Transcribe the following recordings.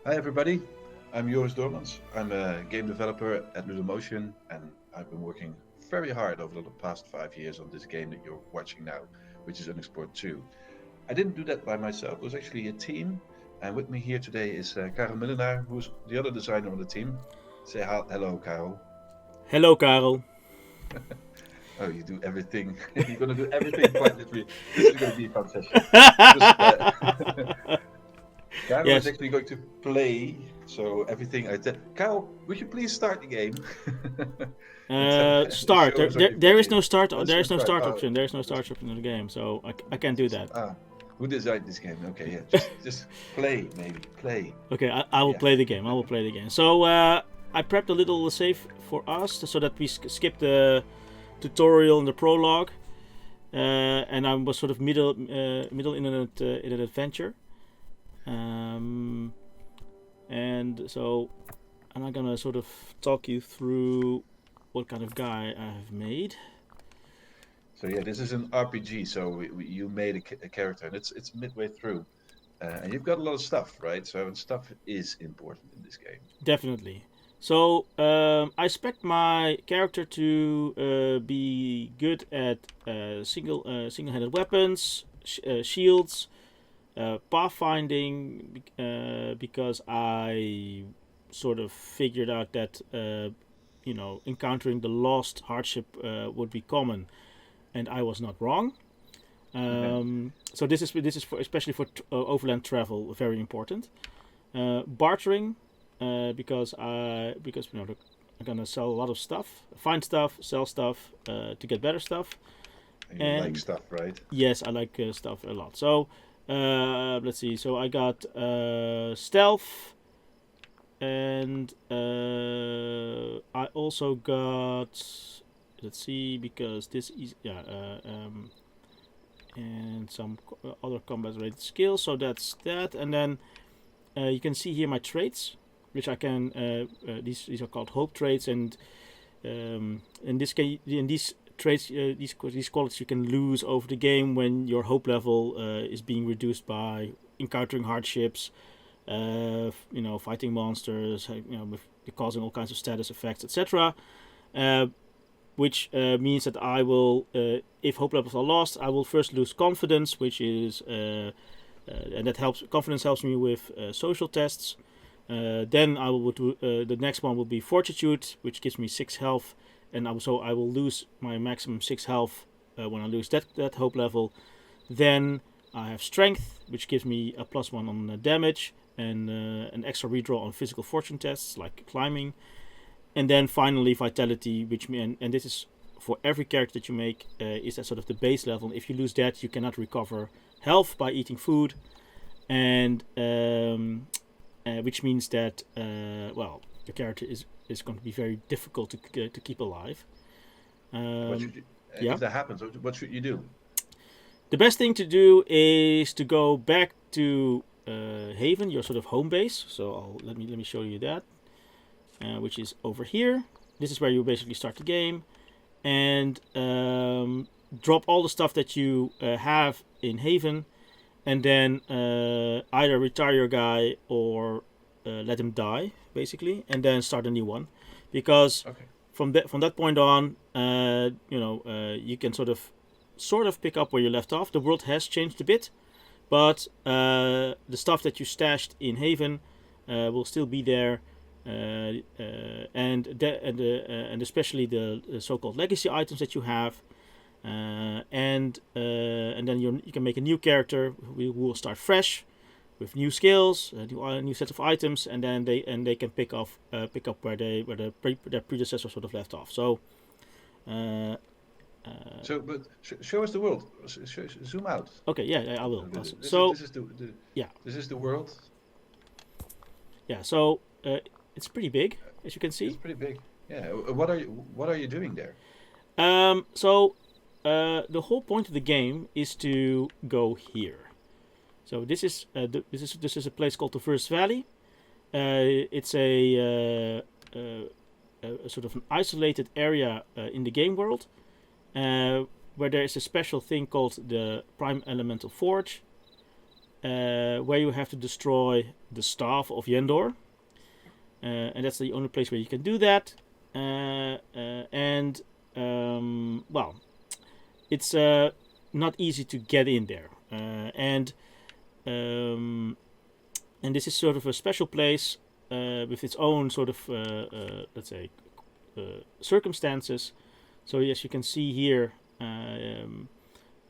Hi everybody, I'm Joris Doormans. I'm a game developer at Ludomotion and I've been working very hard over the past 5 years on this game that you're watching now, which is Unexplored 2. I didn't do that by myself, it was actually a team, and with me here today is Karel Millenaar, who's the other designer on the team. Say hello, Karel. Hello, Karel. Oh, you do everything. You're going to do everything quite literally. This is going to be a fun session. Because Karel is Yes. actually going to play, so everything I tell. Karel, would you please start the game and Start. show There, us how there, you play there the is game? no start. There's There no is no start. start Oh, option. There is no that's start option in the game, so I can't do just that. who designed this game? Okay, yeah, just play maybe play. Okay, I will Yeah. play the game. I will play the game. So I prepped a little save for us so that we skip the tutorial and the prologue, and I was sort of middle in an adventure. Um, and so I'm gonna sort of talk you through what kind of guy I have made. So yeah, this is an RPG. So you made a character, and it's midway through, and you've got a lot of stuff, right? So and stuff is important in this game. Definitely. So I expect my character to be good at single-handed weapons, shields, pathfinding, because I sort of figured out that encountering the lost hardship would be common, and I was not wrong. So this is for especially for overland travel very important. Bartering, because I'm gonna sell a lot of stuff, find stuff, sell stuff to get better stuff. And you like And stuff, right? yes, I like stuff a lot. So let's see. So I got stealth, and I also got, let's see, because this is and some other combat related skills. So that's that, and then you can see here my traits, which I can. These are called hope traits, and in this case, in these traits, these qualities you can lose over the game when your hope level is being reduced by encountering hardships, fighting monsters, with causing all kinds of status effects, etc. Uh, which means that I will, if hope levels are lost, I will first lose confidence, which is and that helps. Confidence helps me with social tests. Then I will do the next one will be fortitude, which gives me 6 health, and I will lose my maximum 6 health when I lose that hope level. Then I have strength, which gives me a +1 on damage and an extra redraw on physical fortune tests like climbing. And then finally vitality, which and this is for every character that you make, is at sort of the base level. If you lose that, you cannot recover health by eating food, and which means that your character is going to be very difficult to keep alive. What Um, should you, yeah, if that happens? What should you do? the best thing to do is to go back to Haven, your sort of home base. So let me show you that, which is over here. This is where you basically start the game, and drop all the stuff that you have in Haven, and then either retire your guy or let him die, basically, and then start a new one, because Okay. from that point on, you can sort of pick up where you left off. The world has changed a bit, but the stuff that you stashed in Haven will still be there, and especially the so-called legacy items that you have, and then you can make a new character who will start fresh with new skills, new set of items, and then they can pick up their predecessor sort of left off. So. Uh, So, but show us the world. Zoom out okay, yeah, I a will. little bit. This is So this is yeah, this is the world. yeah. So it's pretty big, as you can It's see. pretty big. Yeah. What are you doing there? So the whole point of the game is to go here. So this is a place called the First Valley. It's a sort of an isolated area in the game world, uh, where there is a special thing called the Prime Elemental Forge, where you have to destroy the staff of Yendor, and that's the only place where you can do that. Well, it's not easy to get in there, and this is sort of a special place with its own sort of let's say circumstances. So as you can see here.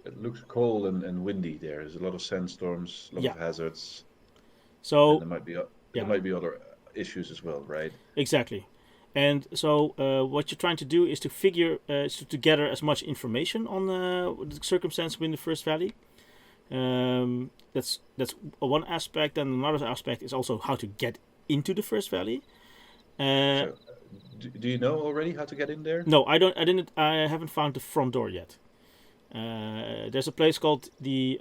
It looks cold and windy there. There's a lot of sandstorms, a lot of hazards. So and there might be other issues as well, right? Exactly. And so what you're trying to do is to to gather as much information on the circumstance within the First Valley. That's one aspect, and another aspect is also how to get into the First Valley. So, do you know already how to get in there? No, I don't. I haven't found the front door yet. There's a place called the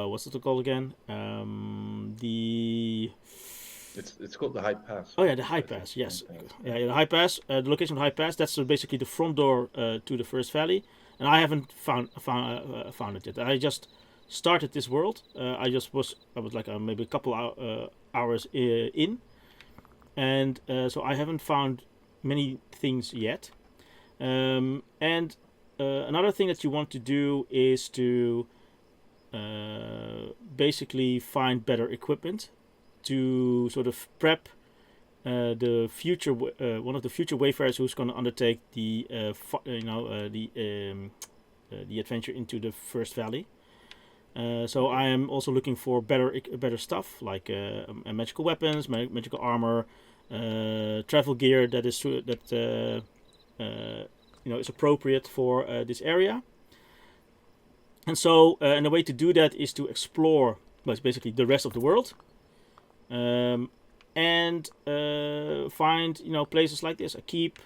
what's it called again? It's called the High Pass. Oh yeah, the High Pass. Yes, yeah, the High Pass. The location of the High Pass. That's basically the front door to the First Valley, and I haven't found it yet. I just started this world. I was like maybe a couple hours in, and so I haven't found many things yet. And another thing that you want to do is to basically find better equipment to sort of prep the future one of the future wayfarers who's going to undertake the adventure into the First Valley. So I am also looking for better stuff like magical weapons, magical armor, travel gear that is is appropriate for this area. And so and the way to do that is to explore, well, it's basically the rest of the world, and find places like this, a keep,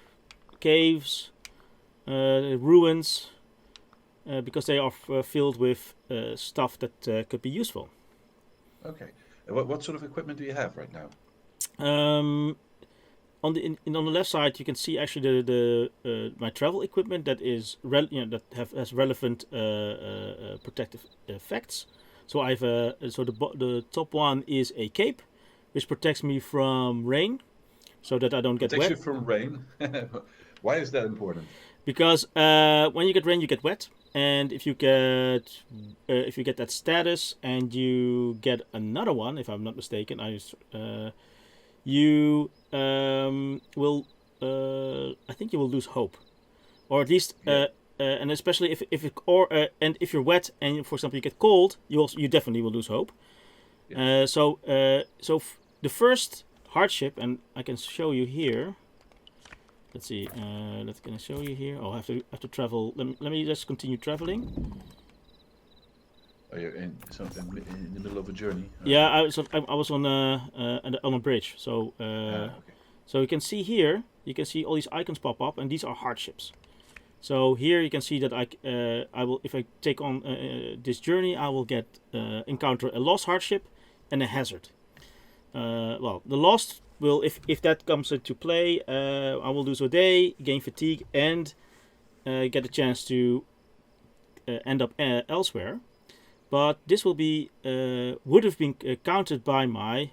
caves, ruins, because they are filled with stuff that could be useful. Okay. What sort of equipment do you have right now? On the left side, you can see actually the my travel equipment that is has relevant protective effects. So I have the top one is a cape, which protects me from rain, so that I don't get wet. Protects you from rain. Why is that important? Because when you get rain, you get wet, and if you get that status and you get another one, if I'm not mistaken, you will I think you will lose hope, or at least and especially if you're wet and for example you get cold, you definitely will lose hope. Yeah. The first hardship, and I can show you here. Let's see. Can I show you here? Oh, I have to travel. Let me just continue traveling. Are you in the middle of a journey? Yeah, I was on a bridge. So okay. So you can see here. You can see all these icons pop up, and these are hardships. So here you can see that I will, if I take on this journey, I will encounter a lost hardship and a hazard. Well, the lost will, if that comes into play, I will lose a day, gain fatigue, and get a chance to end up elsewhere. But this will be would have been counted by my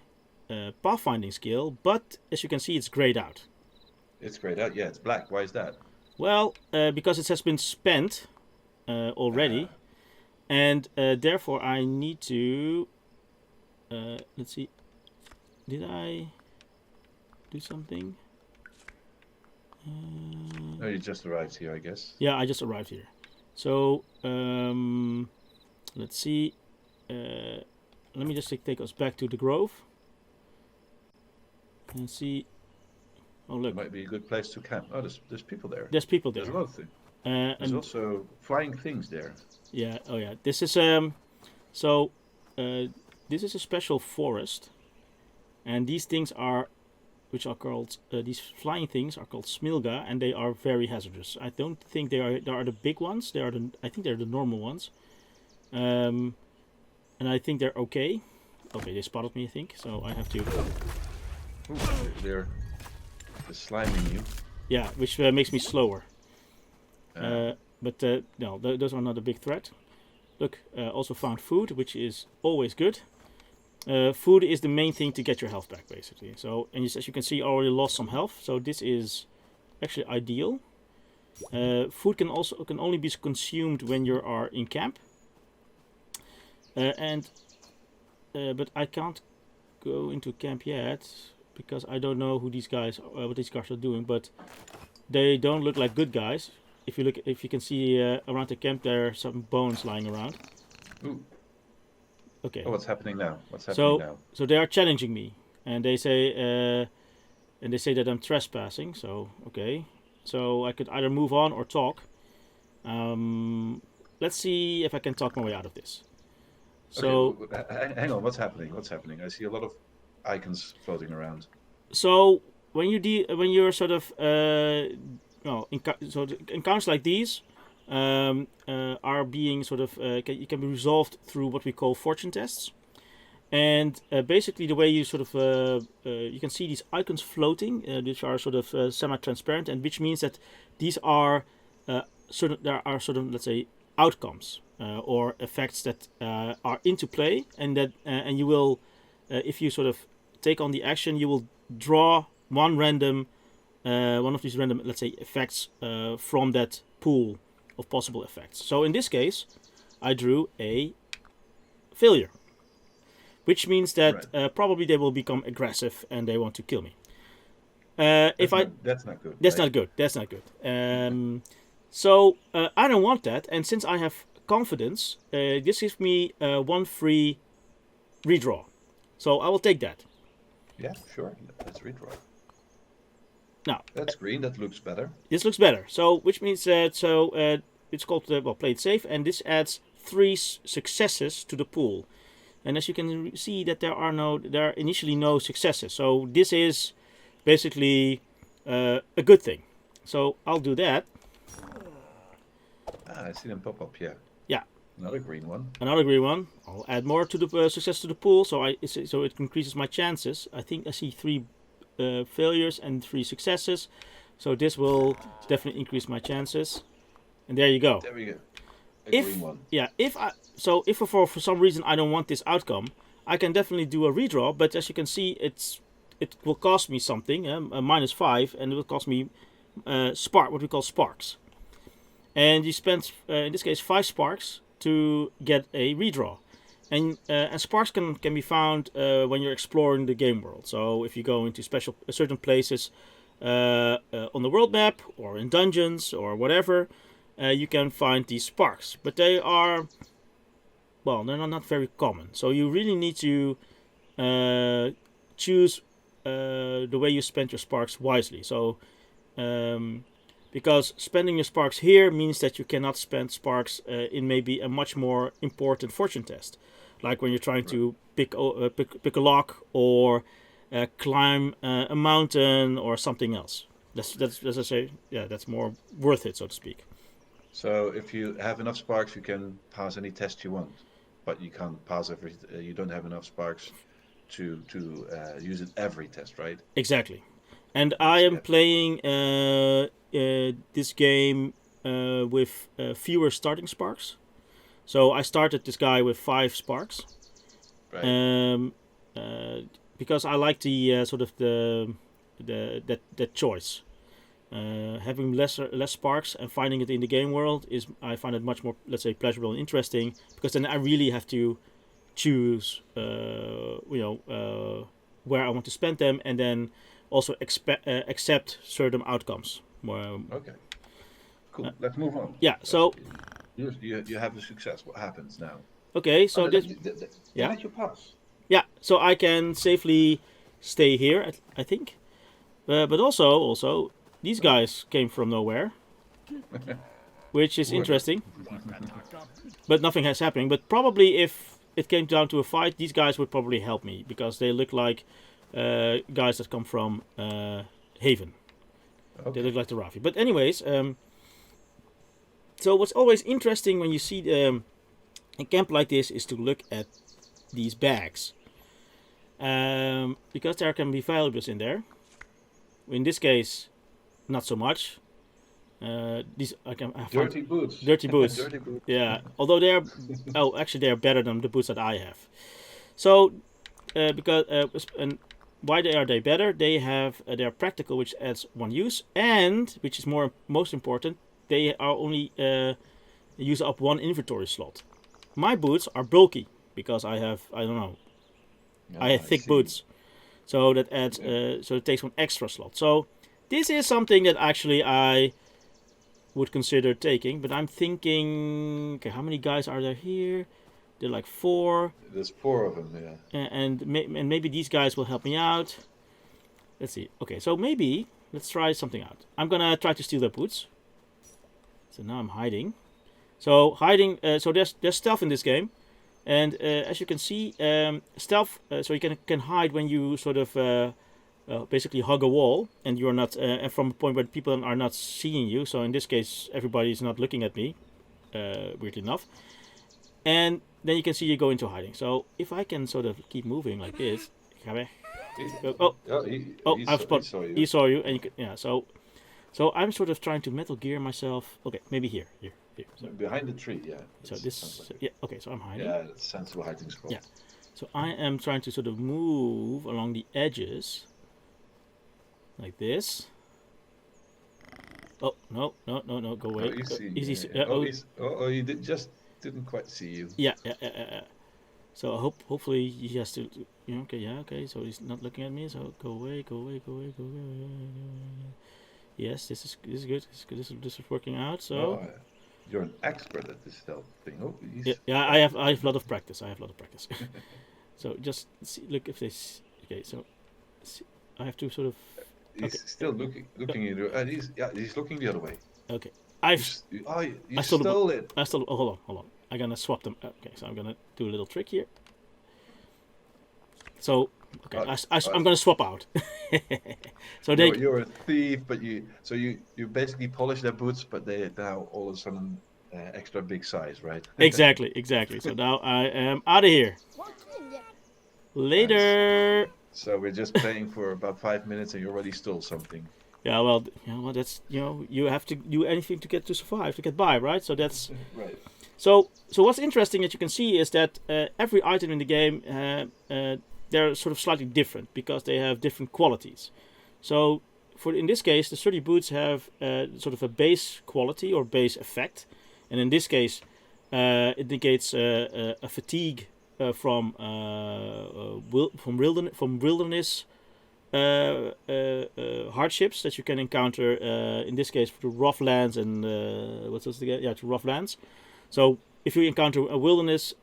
pathfinding skill, but as you can see, it's grayed out. It's grayed out. Yeah, it's black. Why is that? Well, because it has been spent already, and therefore I need to. Let's see. Did I do something? No, you just arrived here, I guess. Yeah, I just arrived here. So let's see. Let me just take us back to the grove and see. Oh, look. It might be a good place to camp. Oh, there's people there. There's people there. There's a lot of things. There's also flying things there. Yeah. Oh, yeah. This is this is a special forest, and these things are, which are called these flying things are called smilga, and they are very hazardous. I don't think they are the big ones. I think they're the normal ones, and I think they're okay. Okay, they spotted me, I think, so I have to. Ooh, they're sliming you. Yeah, which makes me slower. But no, those are not a big threat. Look, also found food, which is always good. food is the main thing to get your health back, basically. So, and as you can see, I already lost some health. So this is actually ideal. Food can only be consumed when you are in camp. But I can't go into camp yet because I don't know who these guys, what these guys are doing. But they don't look like good guys. If you can see around the camp, there are some bones lying around. Ooh. Okay. Oh, what's happening now? What's happening now? So they are challenging me, and they say that I'm trespassing. So okay. So I could either move on or talk. Let's see if I can talk my way out of this. So okay, hang on. What's happening? What's happening? I see a lot of icons floating around. So when you're sort of encounters like these are being sort of you can be resolved through what we call fortune tests, and basically the way you sort of you can see these icons floating, which are sort of semi-transparent, and which means that these are there are sort of, let's say, outcomes or effects that are into play, and that and you will if you sort of take on the action, you will draw one of these random, let's say, effects from that pool of possible effects. So in this case, I drew a failure, which means that probably they will become aggressive and they want to kill me. That's not good. That's not good. That's not good. So I don't want that, and since I have confidence, this gives me one free redraw. So I will take that. Yeah, sure. Let's redraw. Now that's green. That looks better. This looks better. So which means that it's called play it safe, and this adds 3 successes to the pool. And as you can see, that there are initially no successes. So this is basically a good thing. So I'll do that. I see them pop up. Yeah. Yeah. Another green one. Another green one. I'll add more to the success to the pool, so it increases my chances. I think I see 3 failures and 3 successes, so this will definitely increase my chances. And there you go. There we go. Green one. Yeah. If for some reason I don't want this outcome, I can definitely do a redraw. But as you can see, it will cost me something, -5, and it will cost me what we call sparks. And you spend in this case 5 sparks to get a redraw. And sparks can be found when you're exploring the game world. So if you go into certain places on the world map or in dungeons or whatever, you can find these sparks. But they're not very common. So you really need to choose the way you spend your sparks wisely. So because spending your sparks here means that you cannot spend sparks in maybe a much more important fortune test. Like when you're trying to pick a lock or climb a mountain or something else. That's as I say, yeah, that's more worth it, so to speak. So if you have enough sparks, you can pass any test you want, but you can't pass every. You don't have enough sparks to use it every test, right? Exactly. And I am playing this game with fewer starting sparks. So I started this guy with 5 sparks, right. Because I like the sort of that choice. Having less sparks and finding it in the game world I find it much more, let's say, pleasurable and interesting, because then I really have to choose, where I want to spend them, and then also accept certain outcomes. Okay. Cool. Let's move on. Yeah. So. You have a success. What happens now? Okay, so let you pass. Yeah, so I can safely stay here, I think. But also, these guys came from nowhere, which is interesting. But nothing has happened. But probably if it came down to a fight, these guys would probably help me, because they look like guys that come from Haven. Okay. They look like the Rafi. But anyways. So what's always interesting when you see a camp like this is to look at these bags, because there can be valuables in there. In this case, not so much. These dirty boots. Dirty boots. Dirty boots. Yeah. Although they are, actually they are better than the boots that I have. So and why are they better? They are practical, which adds 1 use, and which is most important, they are only use up 1 inventory slot. My boots are bulky because I have thick boots, so that adds so it takes 1 extra slot. So this is something that actually I would consider taking, but I'm thinking, okay, how many guys are there here? There are like 4. There's 4 of them, yeah. And maybe these guys will help me out. Let's see. Okay, so maybe let's try something out. I'm gonna try to steal their boots. So now I'm hiding. So hiding. So there's stealth in this game, and as you can see, stealth. So you can hide when you sort of basically hug a wall, and you're not from a point where people are not seeing you. So in this case, everybody's not looking at me. Weirdly enough, and then you can see you go into hiding. So if I can sort of keep moving like this, he saw you, and you could, yeah. So I'm sort of trying to Metal Gear myself. Okay, maybe here. So behind the tree, yeah. So this, yeah. Okay, so I'm hiding. Yeah, that's sensible hiding spot. Yeah. So I am trying to sort of move along the edges, like this. Oh no! Go away. He didn't quite see you. Yeah. So hopefully he has to. Okay. So he's not looking at me. So go away. Yes, this is good. This is working out. So you're an expert at this stealth thing. Yeah. I have a lot of practice. So just look if they. Okay, so I have to sort of. He's still looking at you. He's looking the other way. Okay. You stole it. I stole. Oh, hold on. I'm gonna swap them. Okay, so I'm gonna do a little trick here. So, okay, I'm gonna swap out. So you're a thief, but you basically polish their boots, but they now all of a sudden extra big size, right? Exactly. So now I am out of here. Later. Nice. So we're just playing for about 5 minutes, and you already stole something. Yeah, well, that's you have to do anything to get by, right? So that's right. So what's interesting that you can see is that every item in the game they're sort of slightly different because they have different qualities. So in this case, the sturdy boots have sort of a base quality or base effect, and in this case, it negates a fatigue from wilderness hardships that you can encounter. In this case, through rough lands and what's this again? Yeah, through rough lands. So if you encounter a wilderness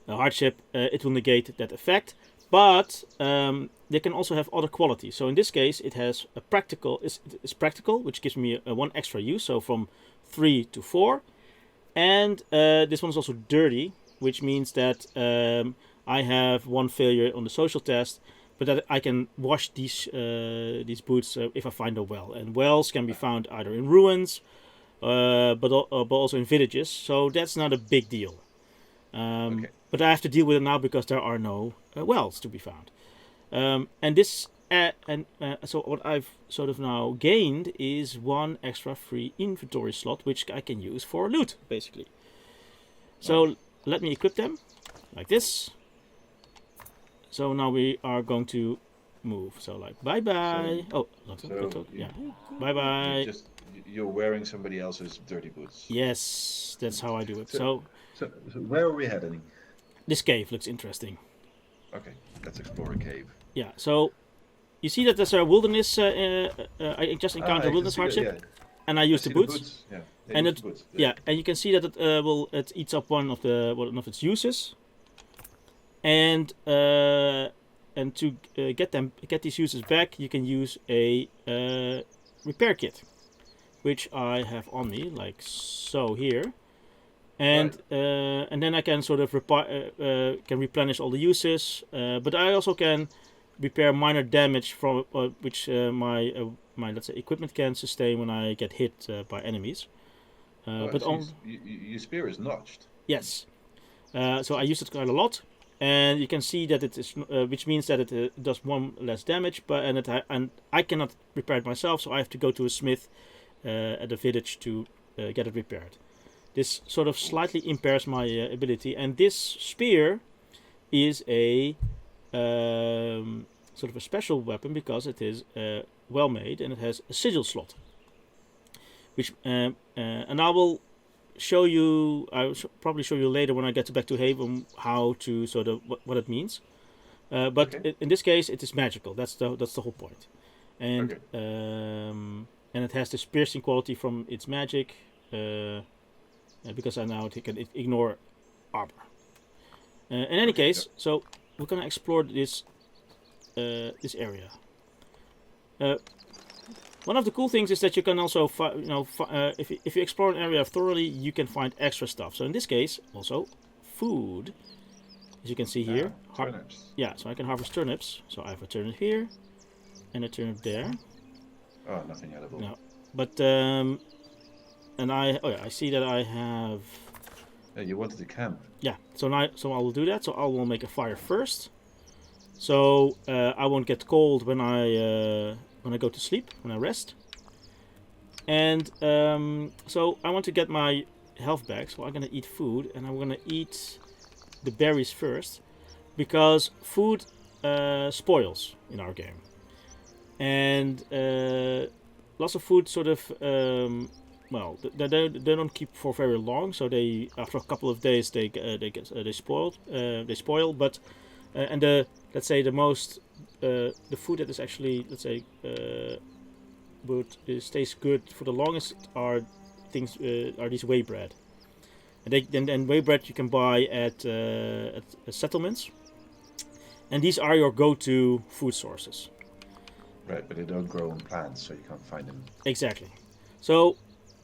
hardship, it will negate that effect. But they can also have other qualities. So in this case, it has a practical. It's practical, which gives me a 1 extra use. So from 3 to 4, and this one is also dirty, which means that I have 1 failure on the social test, but that I can wash these boots if I find a well. And wells can be found either in ruins, but also in villages. So that's not a big deal. Okay. But I have to deal with it now because there are no wells to be found. So what I've sort of now gained is 1 extra free inventory slot, which I can use for loot, basically. So let me equip them like this. So now we are going to move. So like bye bye. Yeah. Bye bye. You're wearing somebody else's dirty boots. Yes, that's how I do it. So where are we heading? This cave looks interesting. Okay, let's explore a cave. Yeah. So you see that there's a wilderness. I just encountered a wilderness hardship, and I use the boots. And and you can see that it eats up one of its uses. And to get these uses back, you can use a repair kit, which I have on me, like so here, and then I can sort of can replenish all the uses, but I also can repair minor damage from which my let's say equipment can sustain when I get hit by enemies. Your spear is notched. Yes, so I use it quite a lot. And you can see that it is, which means that it does 1 less damage, and I cannot repair it myself, so I have to go to a smith at the village to get it repaired. This sort of slightly impairs my ability, and this spear is a sort of a special weapon because it is well made and it has a sigil slot. Which and I will show you. I'll probably show you later when I get back to Haven how to sort of what it means. But in this case, it is magical. That's the whole point. And and it has this piercing quality from its magic. Because I now can ignore armor. In any case, so we're gonna explore this this area. One of the cool things is that you can also, if you explore an area thoroughly, you can find extra stuff. So in this case, also food, as you can see here. Turnips. Yeah, so I can harvest turnips. So I have a turnip here, and a turnip there. Oh, nothing edible. No, but and I see that I have. Yeah, you wanted to camp. Yeah, so I will do that. So I will make a fire first, so I won't get cold when I go to sleep, when I rest. And so I want to get my health back, so I'm gonna eat food, and I'm gonna eat the berries first, because food spoils in our game, and lots of food sort of well, they don't keep for very long, so they after a couple of days they spoil. But and let's say the most the food that is actually stays good for the longest are these whey bread, and whey bread you can buy at settlements, and these are your go-to food sources. Right, but they don't grow on plants, so you can't find them. Exactly. So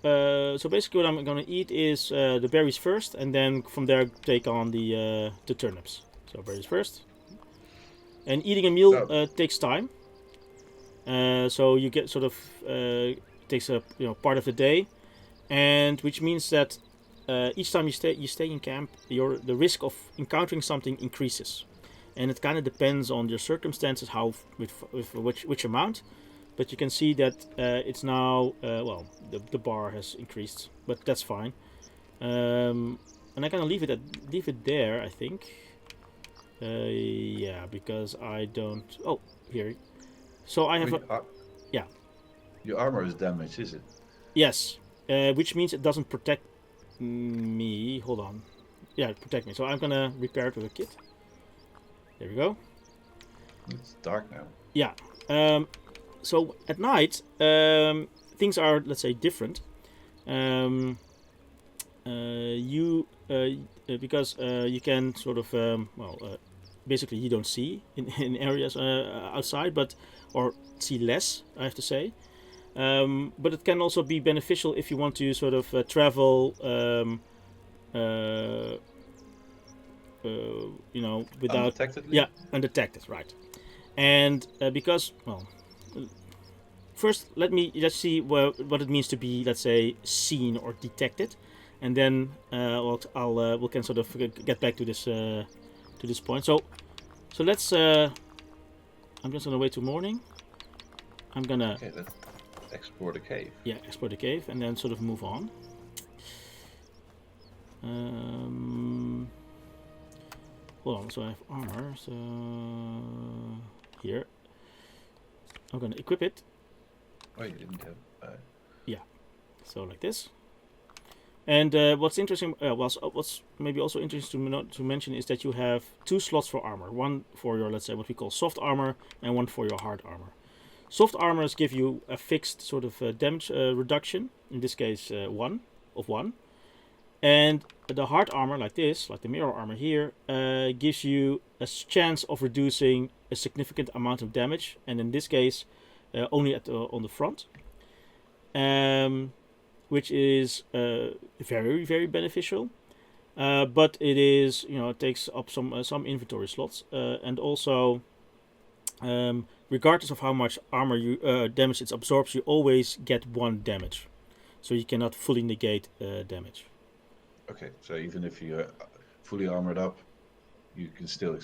basically what I'm gonna eat is the berries first, and then from there take on the turnips. So berries first. And eating a meal takes time. So you get sort of takes a part of the day, and which means that each time you stay in camp, the risk of encountering something increases, and it kind of depends on your circumstances how with which amount. But you can see that it's now the bar has increased, but that's fine. And I'm gonna leave it there, I think. Yeah, because I don't. Oh, here. So I have yeah. Your armor is damaged, is it? Yes, which means it doesn't protect me. Hold on. Yeah, protect me. So I'm gonna repair it with a kit. There we go. It's dark now. Yeah. So at night, things are, let's say, different. Because you can sort of basically you don't see in areas outside, or see less, I have to say. But it can also be beneficial if you want to sort of travel, without undetected, right? And because first let's see what it means to be, let's say, seen or detected, and then we can sort of get back to this point. So let's. I'm just gonna wait till morning. I'm gonna. Okay, let's explore the cave. Yeah, explore the cave, and then sort of move on. Hold on. So I have armor. So here, I'm gonna equip it. Oh, you didn't have. Yeah. So like this. And what's interesting, what's maybe also interesting to mention is that you have 2 slots for armor. One for your, let's say, what we call soft armor, and one for your hard armor. Soft armors give you a fixed sort of damage reduction. In this case, 1 of 1. And the hard armor, like this, like the mirror armor here, gives you a chance of reducing a significant amount of damage. And in this case, only on the front. Which is very, very beneficial, but it is, it takes up some inventory slots, and also, regardless of how much armor damage it absorbs, you always get 1 damage, so you cannot fully negate damage. Okay, so even if you're fully armored up, you still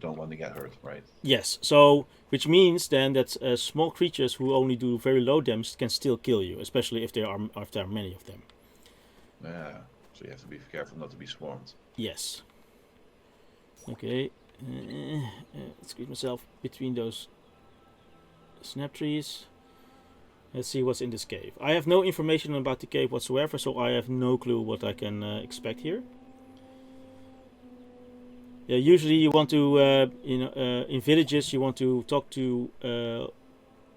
don't want to get hurt, right? Yes, so which means then that small creatures who only do very low damage can still kill you, especially if there are many of them. Yeah, so you have to be careful not to be swarmed. Yes. Okay. Squeeze myself between those snap trees. Let's see what's in this cave. I have no information about the cave whatsoever, so I have no clue what I can expect here. Yeah, usually you want to, in villages, you want to talk to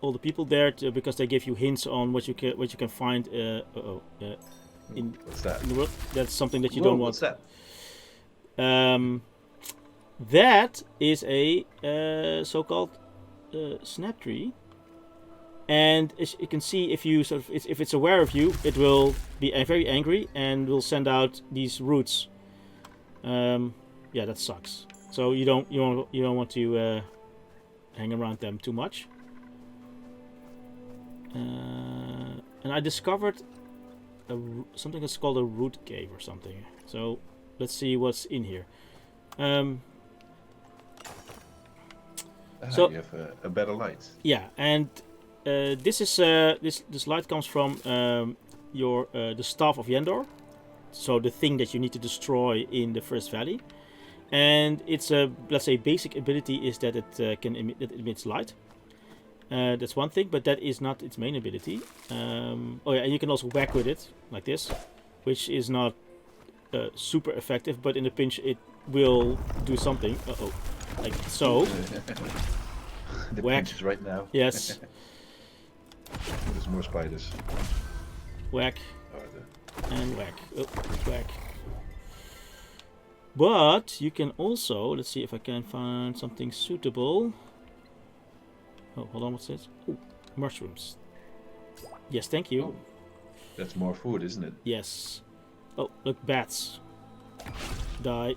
all the people there because they give you hints on what you can find. What's that? In the world. That's something that you Whoa, don't what's want. that? That is a so-called snap tree, and as you can see, if you if it's aware of you, it will be very angry and will send out these roots. Yeah, that sucks. So you don't want to hang around them too much. And I discovered something that's called a root cave or something. So let's see what's in here. So you have a better light. Yeah, and this is this light comes from the staff of Yendor, so the thing that you need to destroy in the first valley, and its let's say basic ability is that it it emits light. That's one thing, but that is not its main ability. Oh yeah, and you can also whack with it like this, which is not super effective, but in a pinch it will do something. Like so. The Whack. pinch is right now. Yes. There's more spiders. Whack. Oh, And whack. Oh, whack. But you can also, let's see if I can find something suitable. Oh, hold on, what's this? Ooh, mushrooms. Yes, thank you. Oh, that's more food, isn't it? Yes. Oh, look, bats. Die.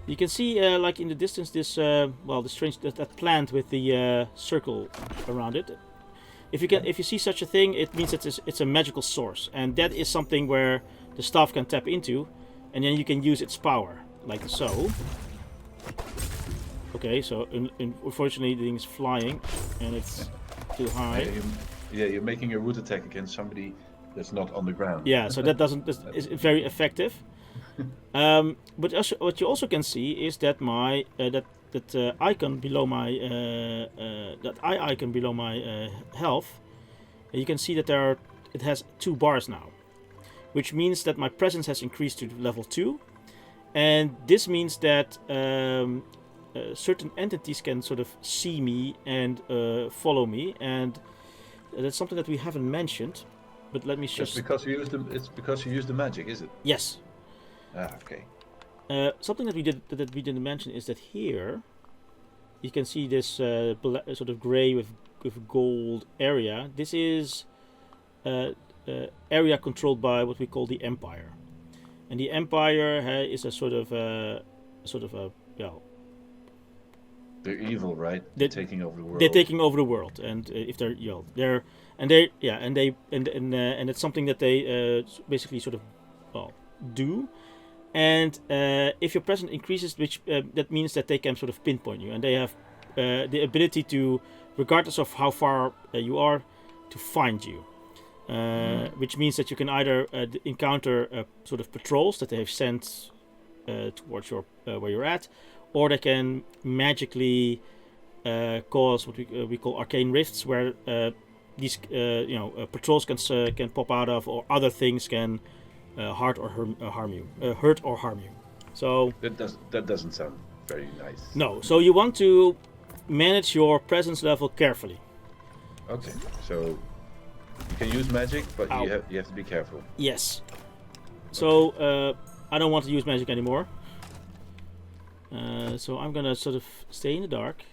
You can see, like in the distance, this well, the strange that plant with the circle around it. If you see such a thing, it means that it's a magical source, and that is something where the staff can tap into, and then you can use its power, like so. Okay, so unfortunately the thing is flying, and it's too high. You're making a root attack against somebody that's not on the ground. Yeah, so that is very effective. But also, what you also can see is that my icon below my that eye icon below my health, you can see that it has 2 bars now, which means that my presence has increased to level 2, and this means that certain entities can sort of see me and follow me, and that's something that we haven't mentioned. But let me just. It's because you use the magic, is it? Yes. Ah, okay. Something that we didn't mention is that here you can see this sort of gray with gold area. This is area controlled by what we call the Empire, and the Empire is a sort of well. They're evil, right? They're taking over the world. They're taking over the world, and if they're and it's something that they basically sort of do. And if your presence increases, which that means that they can sort of pinpoint you, and they have the ability to, regardless of how far you are, to find you. Which means that you can either encounter sort of patrols that they have sent towards your where you're at, or they can magically cause what we call arcane rifts, where these patrols can pop out of, or other things can hurt or harm you. So that doesn't sound very nice. No. So you want to manage your presence level carefully. Okay. So you can use magic, but you have to be careful. Yes. So I don't want to use magic anymore. So I'm gonna sort of stay in the dark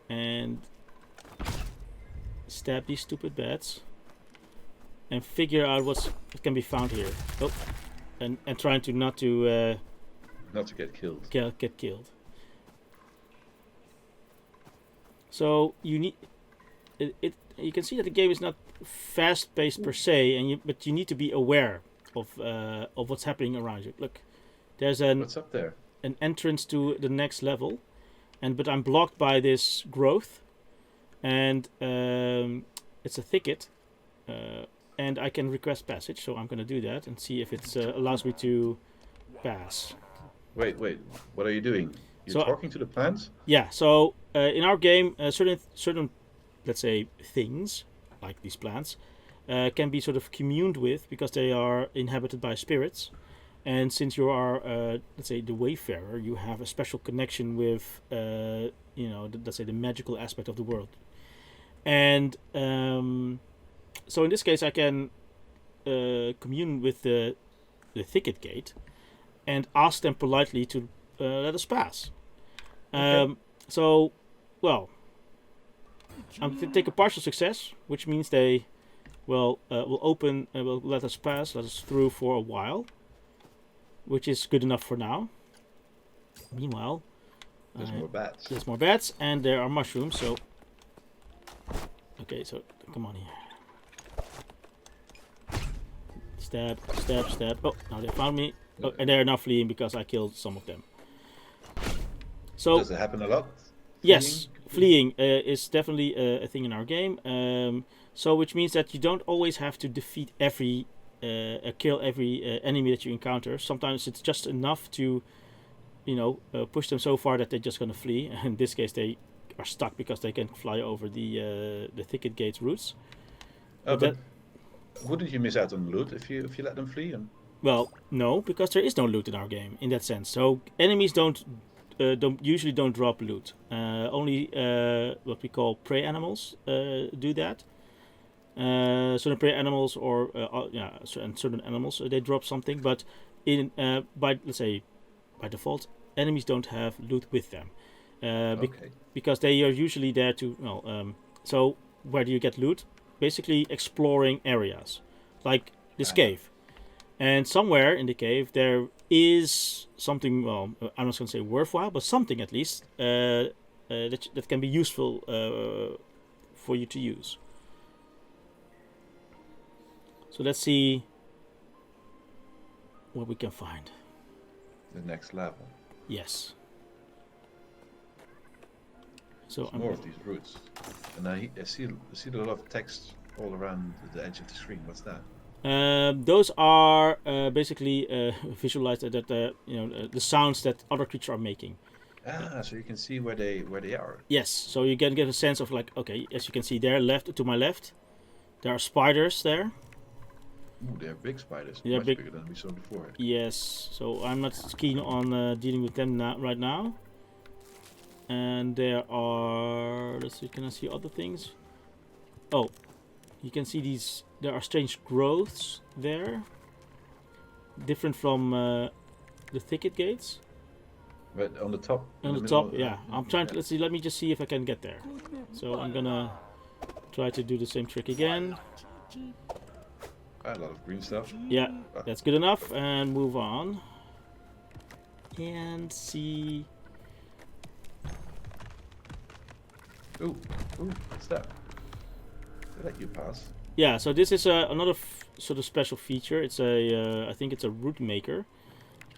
and stab these stupid bats and figure out what can be found here. Oh, and trying to not to get killed. Get killed. So you need it. You can see that the game is not fast-paced per se, but you need to be aware of what's happening around you. Look, there's what's up there? An entrance to the next level, but I'm blocked by this growth, and it's a thicket, and I can request passage. So I'm going to do that and see if it allows me to pass. Wait. What are you doing? You're So talking to the plants? yeah, so in our game, certain let's say things like these plants can be sort of communed with because they are inhabited by spirits. And since you are, let's say, the Wayfarer, you have a special connection with, let's say, the magical aspect of the world. And so in this case, I can commune with the thicket gate and ask them politely to let us pass. Okay. So, well, I'm going to take a partial success, which means they will let us pass, let us through for a while, which is good enough for now. Meanwhile, There's more bats. there's more bats and there are mushrooms. So, okay, so come on here. Stab, stab, stab. Oh, now they found me. Oh, and they're now fleeing because I killed some of them. So Does it happen a lot? yes, fleeing is definitely a thing in our game. So which means that you don't always have to defeat kill every enemy that you encounter. Sometimes it's just enough to, push them so far that they're just gonna flee. In this case, they are stuck because they can fly over the thicket gate's roots. But wouldn't you miss out on loot if you let them flee? Well, no, because there is no loot in our game in that sense. So enemies don't usually drop loot. Only what we call prey animals do that. Certain prey animals or certain animals they drop something, but by default, enemies don't have loot with them because they are usually there to. So where do you get loot? Basically exploring areas like this cave. And somewhere in the cave there is something, well, I'm not going to say worthwhile, but something at least that can be useful for you to use. So let's see what we can find. The next level. Yes. So more of these roots. And I see a lot of text all around the edge of the screen. What's that? Those are basically visualized that the sounds that other creatures are making. So you can see where they are. Yes, so you can get a sense of like, okay, as you can see there, to my left, there are spiders there. Ooh, they're big spiders. They're much bigger than we saw before. Yes, so I'm not keen on dealing with them right now. And there are, let's see, can I see other things? Oh, you can see these. There are strange growths there, different from the thicket gates. But on the top. On the top, yeah. I'm trying to. Let's see. Let me just see if I can get there. So I'm gonna try to do the same trick again. A lot of green stuff. Yeah, that's good enough. And move on. And see. Ooh, what's that? They let you pass. Yeah, so this is another sort of special feature. It's I think it's a root maker.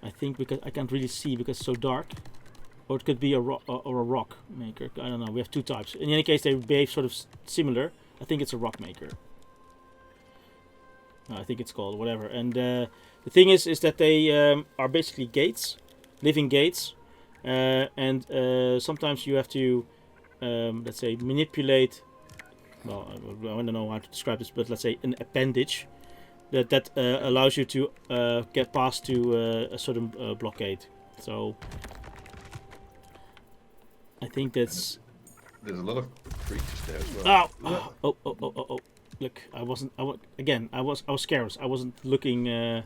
I think because I can't really see because it's so dark. Or it could be a rock maker. I don't know. We have two types. In any case, they behave sort of similar. I think it's a rock maker. I think it's called whatever. And the thing is that they are basically gates, living gates, and sometimes you have to, let's say, manipulate. Well, I don't know how to describe this, but let's say an appendage that allows you to get past to a certain blockade. So I think that's. There's a lot of creatures there as well. Oh! Look, I was scared. I wasn't looking. I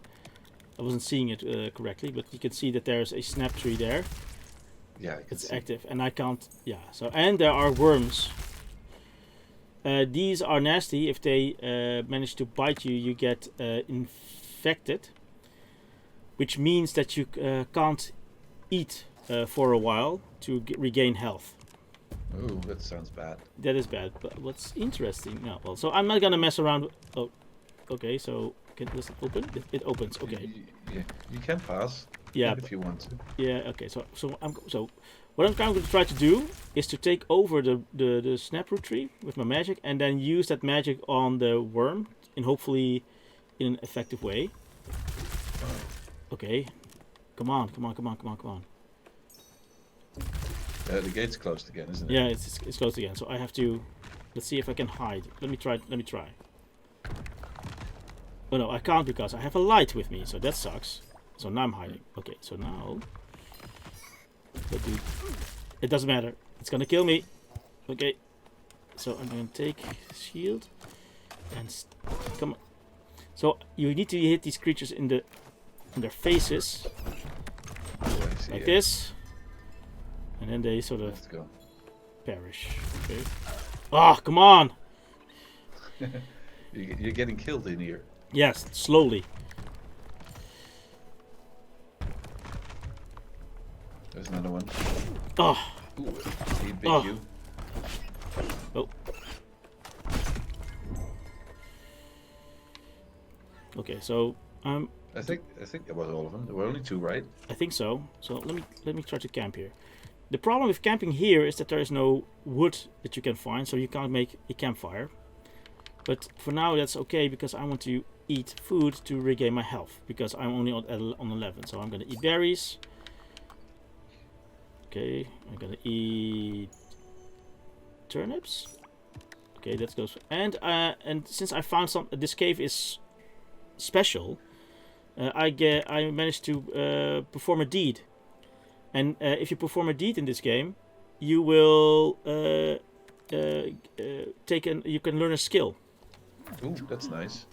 wasn't seeing it correctly, but you can see that there's a snap tree there. Yeah, it's active, and I can't. Yeah. So and there are worms. These are nasty. If they manage to bite you, you get infected, which means that you can't eat for a while to regain health. Oh, that sounds bad. That is bad. But what's interesting now? Well, so I'm not gonna mess around. Oh, okay. So does it open? It opens. Okay. You can pass. Yeah, if you want to. Yeah. Okay. So what I'm going to try to do is to take over the snaproot tree with my magic, and then use that magic on the worm, and hopefully in an effective way. Okay. Come on, come on, come on, come on, come on. The gate's closed again, isn't it? Yeah, it's closed again. So I have to. Let's see if I can hide. Let me try. Let me try. Oh no, I can't because I have a light with me. So that sucks. So now I'm hiding. Okay, so now. It doesn't matter. It's gonna kill me. Okay. So I'm gonna take shield and come on. So you need to hit these creatures in their faces, like this, and then they sort of perish. Okay. Ah, come on! You're getting killed in here. Yes, slowly. There's another one. Oh. Ooh, he bit you. Oh. Okay, so I think that was all of them. There were only 2, right? I think so. So let me try to camp here. The problem with camping here is that there is no wood that you can find, so you can't make a campfire. But for now that's okay because I want to eat food to regain my health because I'm only on 11. So I'm gonna eat berries. Okay, I'm gonna eat turnips. Okay, that goes. And since I found this cave is special, I managed to perform a deed. And if you perform a deed in this game, you will you can learn a skill. Ooh, that's nice.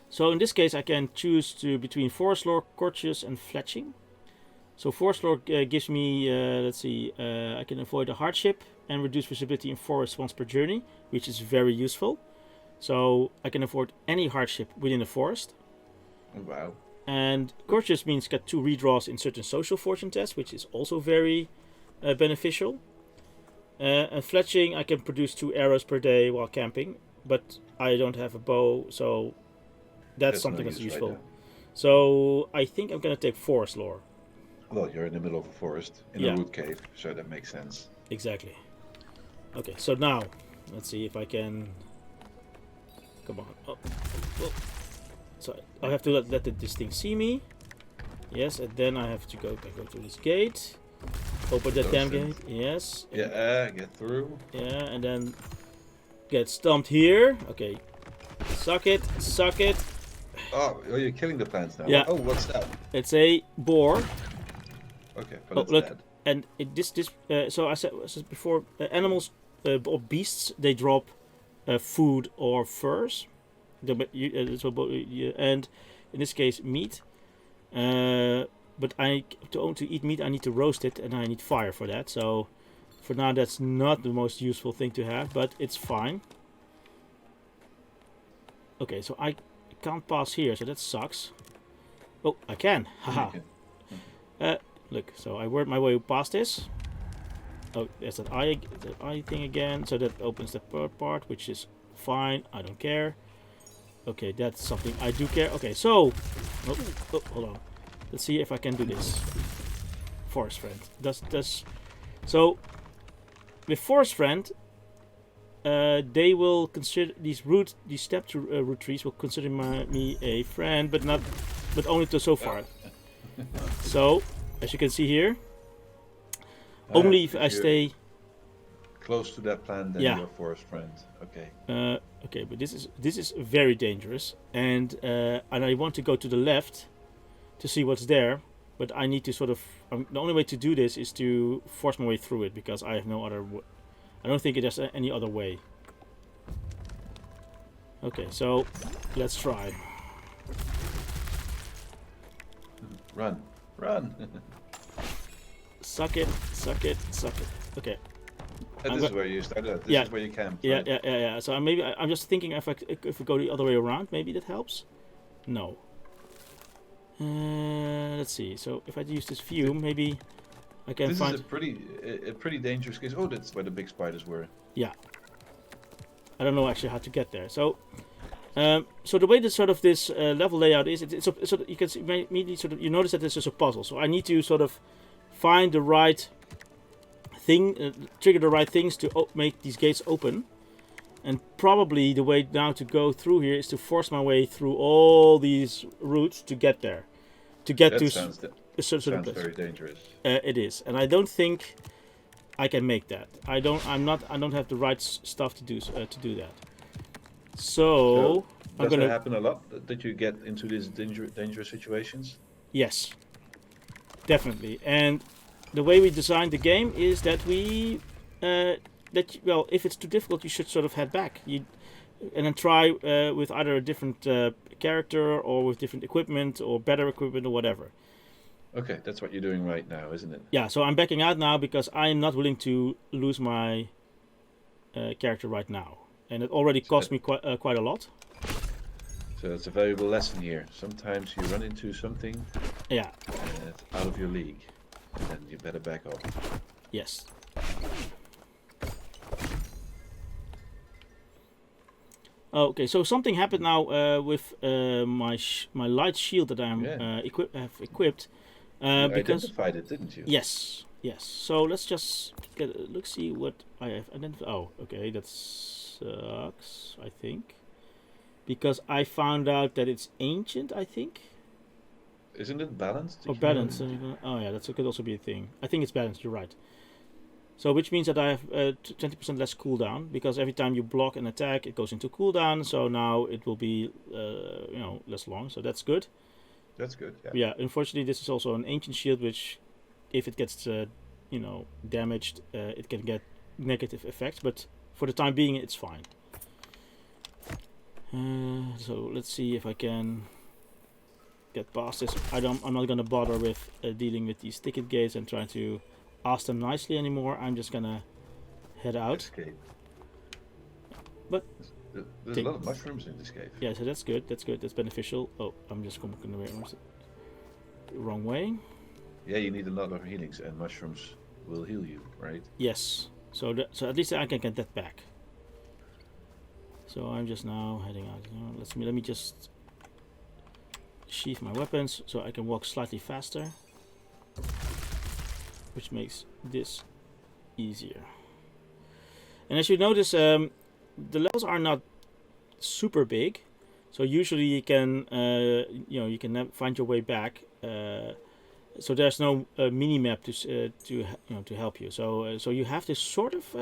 So in this case, I can choose between forest lore, courteous, and fletching. So forest lore gives me, let's see, I can avoid a hardship and reduce visibility in forest once per journey, which is very useful. So I can avoid any hardship within the forest. Wow. And courteous means get 2 redraws in certain social fortune tests, which is also very beneficial. And fletching, I can produce 2 arrows per day while camping, but I don't have a bow, so that's something that's useful. Right. So I think I'm gonna take forest lore. Well, you're in the middle of a forest in a root cave, so that makes sense. Exactly. Okay, so now let's see if I can. Come on. Oh. So I have to let this thing see me. Yes, and then I have to go to this gate. Open that damn gate. Yes. Yeah, get through. Yeah, and then get stumped here. Okay. Suck it. Suck it. Oh, you're killing the plants now. Yeah. Oh, what's that? It's a boar. Okay, but it's look, dead. And so I said before, animals or beasts, they drop food or furs. And in this case, meat. But to eat meat, I need to roast it, and I need fire for that. So for now, that's not the most useful thing to have, but it's fine. Okay, so I can't pass here, so that sucks. Oh, I can. Haha. Look, so I worked my way past this. Oh, there's that eye thing again. So that opens the part, which is fine. I don't care. Okay, that's something I do care. Okay, so hold on. Let's see if I can do this. Forest friend. So with forest friend, they will consider these step root trees will consider me a friend, but only to so far. So as you can see here, only if I stay close to that plant, then you're a forest friend. Okay. Okay, but this is very dangerous, and I want to go to the left to see what's there, but I need to sort of. The only way to do this is to force my way through it because I have no other. I don't think there's any other way. Okay, so let's try. Run, run. Suck it, suck it, suck it. Okay. And this is where you started. This is where you camp. Right? Yeah. So I'm just thinking if we go the other way around, maybe that helps. No. Let's see. So if I use this view, maybe I can find. This is a pretty dangerous case. Oh, that's where the big spiders were. Yeah. I don't know actually how to get there. So, so the way that sort of this level layout is, it's sort of, you can see immediately sort of you notice that this is a puzzle. So I need to sort of find the right thing, trigger the right things to make these gates open. And probably the way now to go through here is to force my way through all these routes to get there. a certain Sounds place. very dangerous. It is, and I don't think I can make that. I don't have the right stuff to do that. So I'm Does that gonna happen a lot? That you get into these dangerous situations? yes, definitely. And the way we designed the game is that we well, if it's too difficult, you should sort of head back. And then try with either a different character or with different equipment or better equipment or whatever. Okay, that's what you're doing right now, isn't it? Yeah, so I'm backing out now because I'm not willing to lose my character right now, and it already cost me quite a lot. So it's a valuable lesson here. Sometimes you run into something Yeah. and it's out of your league, and then you better back off. Yes. Okay, so something happened now with my light shield that I'm have equipped. You Because identified it, didn't you? yes. So let's just get a look, see what I have identified. Oh, okay, that sucks, I think. Because I found out that it's ancient, I think. Isn't it balanced? Or balanced. Oh yeah, that could also be a thing. I think it's balanced, you're right. So which means that I have 20% less cooldown, because every time you block an attack, it goes into cooldown. So now it will be, less long. So that's good. That's good. Yeah. Yeah. Unfortunately, this is also an ancient shield, which, if it gets, damaged, it can get negative effects. But for the time being, it's fine. So let's see if I can get past this. I'm not gonna bother with dealing with these ticket gates and trying to ask them nicely anymore. I'm just gonna head out. Escape. But there's a lot of mushrooms in this cave. Yeah, so that's good. That's beneficial. Oh, I'm just going the wrong way. Yeah, you need a lot of healings, and mushrooms will heal you, right? Yes. So at least I can get that back. So I'm just now heading out. Let me just sheath my weapons so I can walk slightly faster, which makes this easier. And as you notice, the levels are not super big, so usually you can you can find your way back. So there's no mini map to help you. So you have to sort of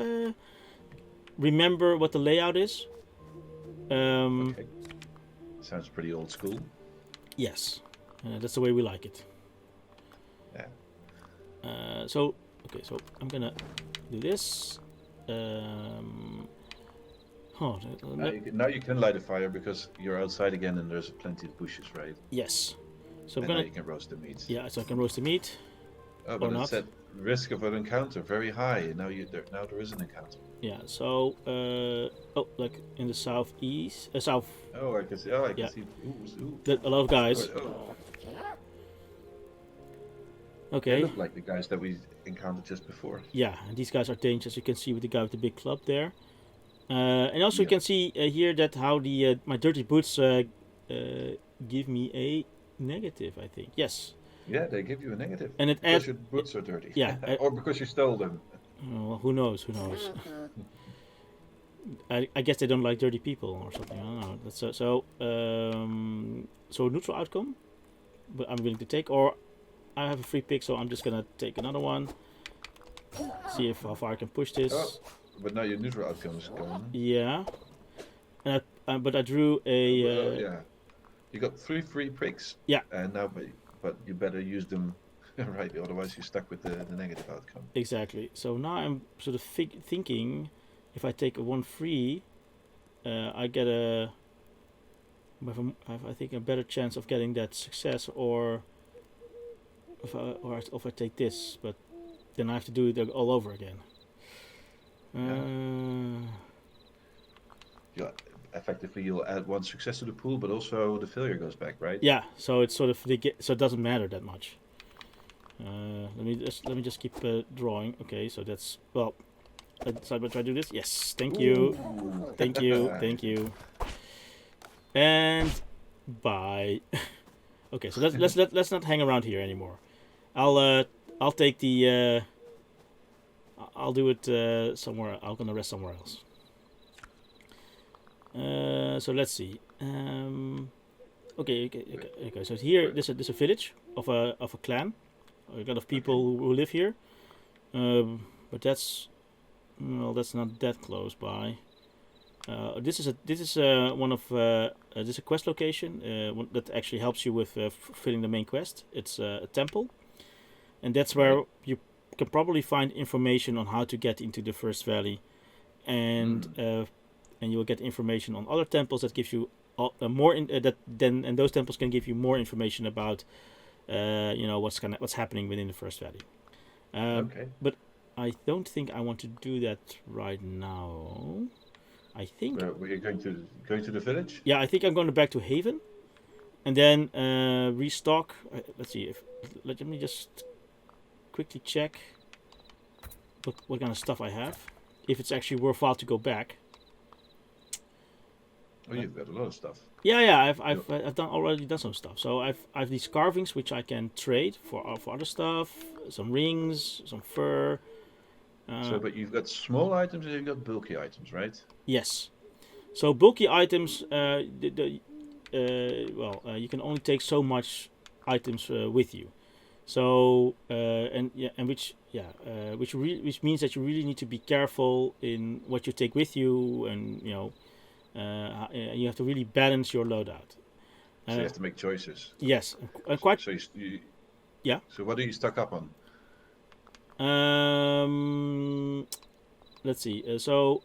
remember what the layout is. Okay. Sounds pretty old school. Yes, that's the way we like it. Yeah. So I'm gonna do this. Now you can light a fire because you're outside again and there's plenty of bushes, right? Yes. So now you can roast the meat. Yeah, so I can roast the meat. Oh, but it said risk of an encounter very high. Now there is an encounter. Yeah. So like in the southeast, south. Oh, I can see. Oh, I can see. Ooh. A lot of guys. Oh. Okay. They look like the guys that we encountered just before. Yeah, and these guys are dangerous. You can see with the guy with the big club there. And also you can see here that how the my dirty boots give me a negative, I think. Yes. Yeah, they give you a negative. And it because your boots are dirty. Yeah. Or because you stole them. Well, who knows? I guess they don't like dirty people or something. I don't know. That's so neutral outcome, but I'm willing to take. Or I have a free pick, so I'm just gonna take another one. See how far I can push this. Oh, but now your neutral outcome is gone. Yeah. But I drew a. Yeah. You got 3 free pricks. Yeah. And now, but you better use them right, otherwise you're stuck with the negative outcome. Exactly. So now I'm sort of thinking, if I take a 1 free, I get I think a better chance of getting that success, or if I take this, but then I have to do it all over again. Yeah. Effectively, you'll add 1 success to the pool, but also the failure goes back, right? Yeah. So it's sort of so it doesn't matter that much. Let me just keep drawing. Okay. So that's well. I decided to try to do this. Yes. Thank you. Thank you. And bye. Okay. So let's not hang around here anymore. I'll take the. I'll do it somewhere. I'm gonna rest somewhere else. So let's see. Okay. So here, there's a village of a clan, a lot of people who live here, but that's not that close by. This is one of this is a quest location that actually helps you with fulfilling the main quest. It's a temple, and that's where you can probably find information on how to get into the first valley, and you will get information on other temples that gives you more and those temples can give you more information about what's happening within the first valley. But I don't think I want to do that right now. I think. We're going to the village. Yeah, I think I'm going back to Haven, and then restock. Let's see let me just quickly check what kind of stuff I have, if it's actually worthwhile to go back. Oh, you've got a lot of stuff. Yeah. I've already done some stuff. So I've these carvings which I can trade for other stuff. Some rings, some fur. But you've got small items and you've got bulky items, right? Yes. So bulky items, you can only take so much items with you. So which means that you really need to be careful in what you take with you, and you have to really balance your loadout. So you have to make choices. Yes, quite. So yeah. So what do you stock up on? Let's see. So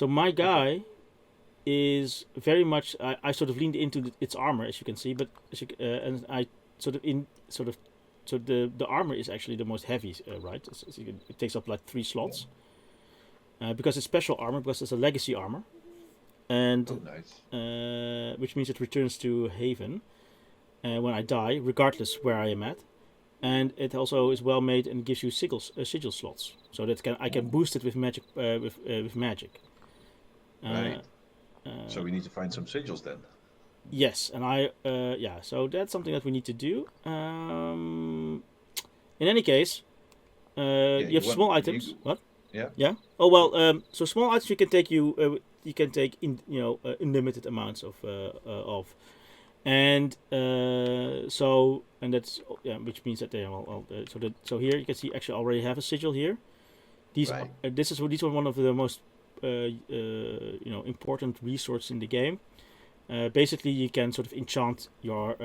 my guy is very much. I sort of leaned into its armor, as you can see, but and I sort of So the armor is actually the most heavy, right? It takes up like 3 slots. Because it's special armor, because it's a legacy armor, and which means it returns to Haven when I die, regardless where I am at. And it also is well made and gives you sigil slots, so that I can boost it with magic. With magic. Right. So we need to find some sigils then. Yes, and so that's something that we need to do. In any case, you have small items. What? Yeah. Yeah. Oh well. So small items you can take unlimited amounts of, and that's which means that they so here you can see actually I already have a sigil here. These are one of the most important resources in the game. Basically, you can sort of enchant your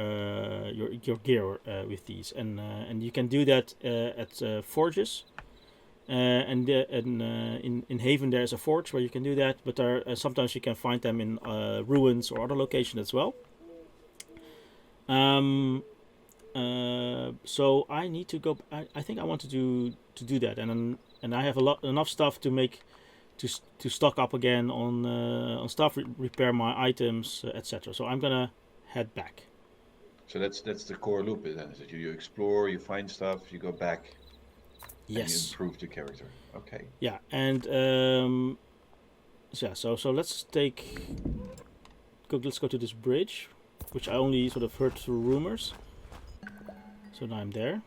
gear with these, and you can do that at forges. In Haven there's a forge where you can do that, but sometimes you can find them in ruins or other locations as well. So I need to go. I think I want to do that, and I have enough stuff to make to stock up again on stuff, repair my items, etc. So I'm gonna head back. So that's the core loop, then. Is that you explore, you find stuff, you go back. Yes. And you improve the character. Okay. Yeah, and so let's go to this bridge, which I only sort of heard through rumors. So now I'm there,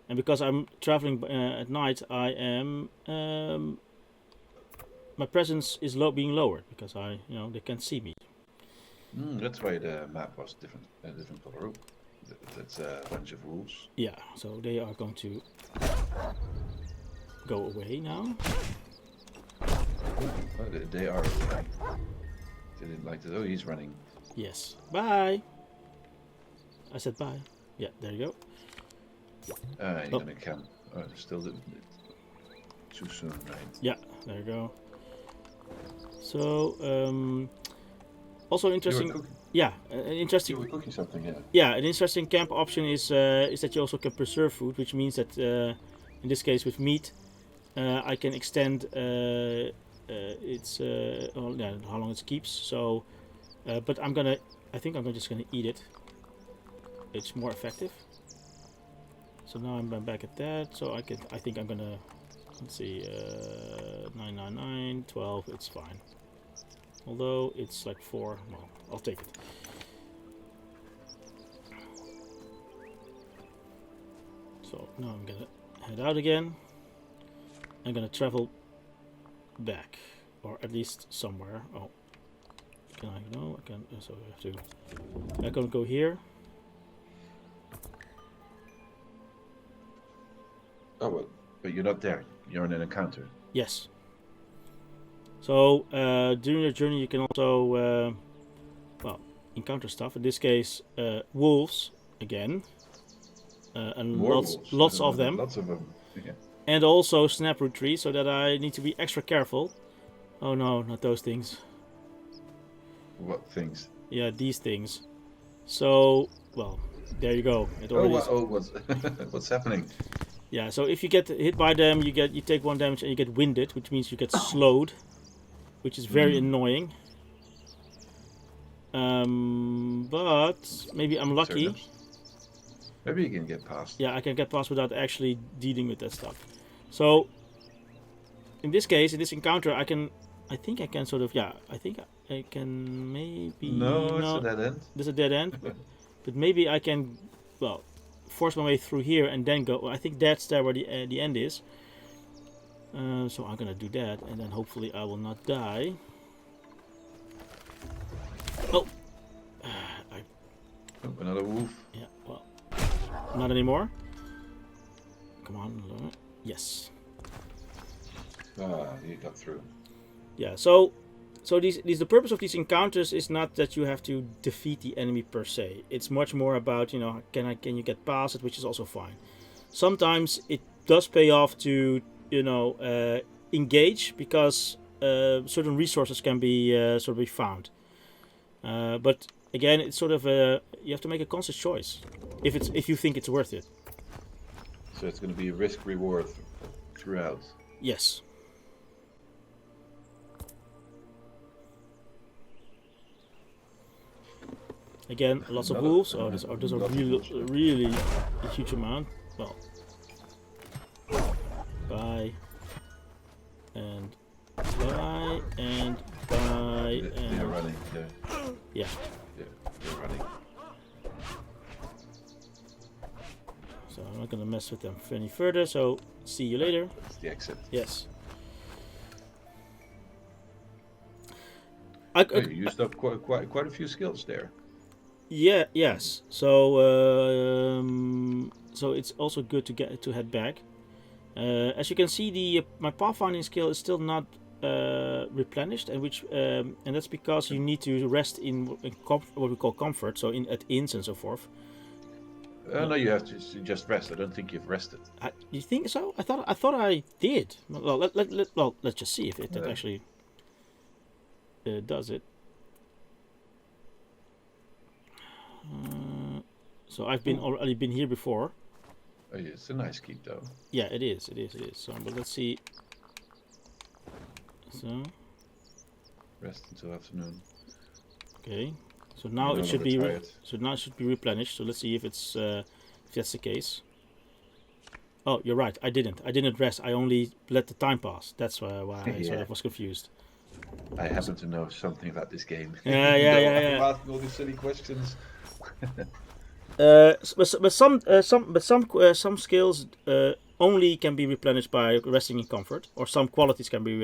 and because I'm traveling at night, I am my presence is being lowered because they can't see me. That's why the map was different color. That's a bunch of rules. Yeah, so they are going to go away now. Oh, they are away. They didn't like that. Oh, he's running. Yes. Bye. I said bye. Yeah, there you go. You're gonna camp. Oh, still too soon, right? Yeah, there you go. So, also interesting. Interesting. You were cooking something, yeah. Yeah, an interesting camp option is that you also can preserve food, which means that in this case with meat, I can extend how long it keeps. So, but I think I'm just gonna eat it. It's more effective. So now I'm back at that. So I think I'm gonna, let's see, 999, 12. It's fine. Although it's like 4. Well, I'll take it. So now I'm gonna head out again. I'm gonna travel back, or at least somewhere. Oh, Can I? No, I can. So I have to. I can go here. Oh, well, but you're not there. You're in an encounter. Yes. So during your journey, you can also, well, encounter stuff. In this case, wolves again, and More lots, wolves. lots of them, Lots of them. Yeah. and also snaproot trees, so that I need to be extra careful. Oh no, not those things. What things? Yeah, these things. So, well, there you go. It Oh, already is. what's what's happening? Yeah, so if you get hit by them, you take 1 damage and you get winded, which means you get slowed, which is very annoying. But maybe I'm lucky. Maybe you can get past. Yeah, I can get past without actually dealing with that stuff. So in this case, in this encounter, I think I can sort of, yeah, I think I can maybe. No, it's a dead end. There's a dead end, but maybe I can, well, force my way through here and then go. I think that's there where the end is. So I'm gonna do that, and then hopefully I will not die. Oh, Oh, another wolf. yeah, well, not anymore. Come on, yes. Ah, you got through. Yeah, so the purpose of these encounters is not that you have to defeat the enemy per se. It's much more about, you know, can you get past it, which is also fine. Sometimes it does pay off to, you know, engage, because certain resources can be sort of be found. But again, it's sort of you have to make a conscious choice if you think it's worth it. So it's going to be risk reward throughout. Yes. Again, lots of wolves. Oh, there's a really a huge amount. Well, bye and bye and bye and. They're running. Yeah. They're running. So I'm not gonna mess with them any further. So see you later. That's the exit. Yes. You used up quite a few skills there. Yeah. Yes. So so it's also good to head back. As you can see, my pathfinding skill is still not replenished, and that's because you need to rest in what we call comfort. So at inns and so forth. No, you have to just rest. I don't think you've rested. You think so? I thought I did. Well, let's just see if it actually does it. So I've already been here before. Oh, yeah, it's a nice keep though. Yeah, it is. So, but let's see. So. Rest until afternoon. Okay. So now it should be. Now it should be replenished. So let's see if it's if that's the case. Oh, you're right. I didn't rest. I only let the time pass. That's why I sort of was confused. I happen to know something about this game. Yeah. I'm asking all these silly questions. But some skills only can be replenished by resting in comfort, or some qualities can be.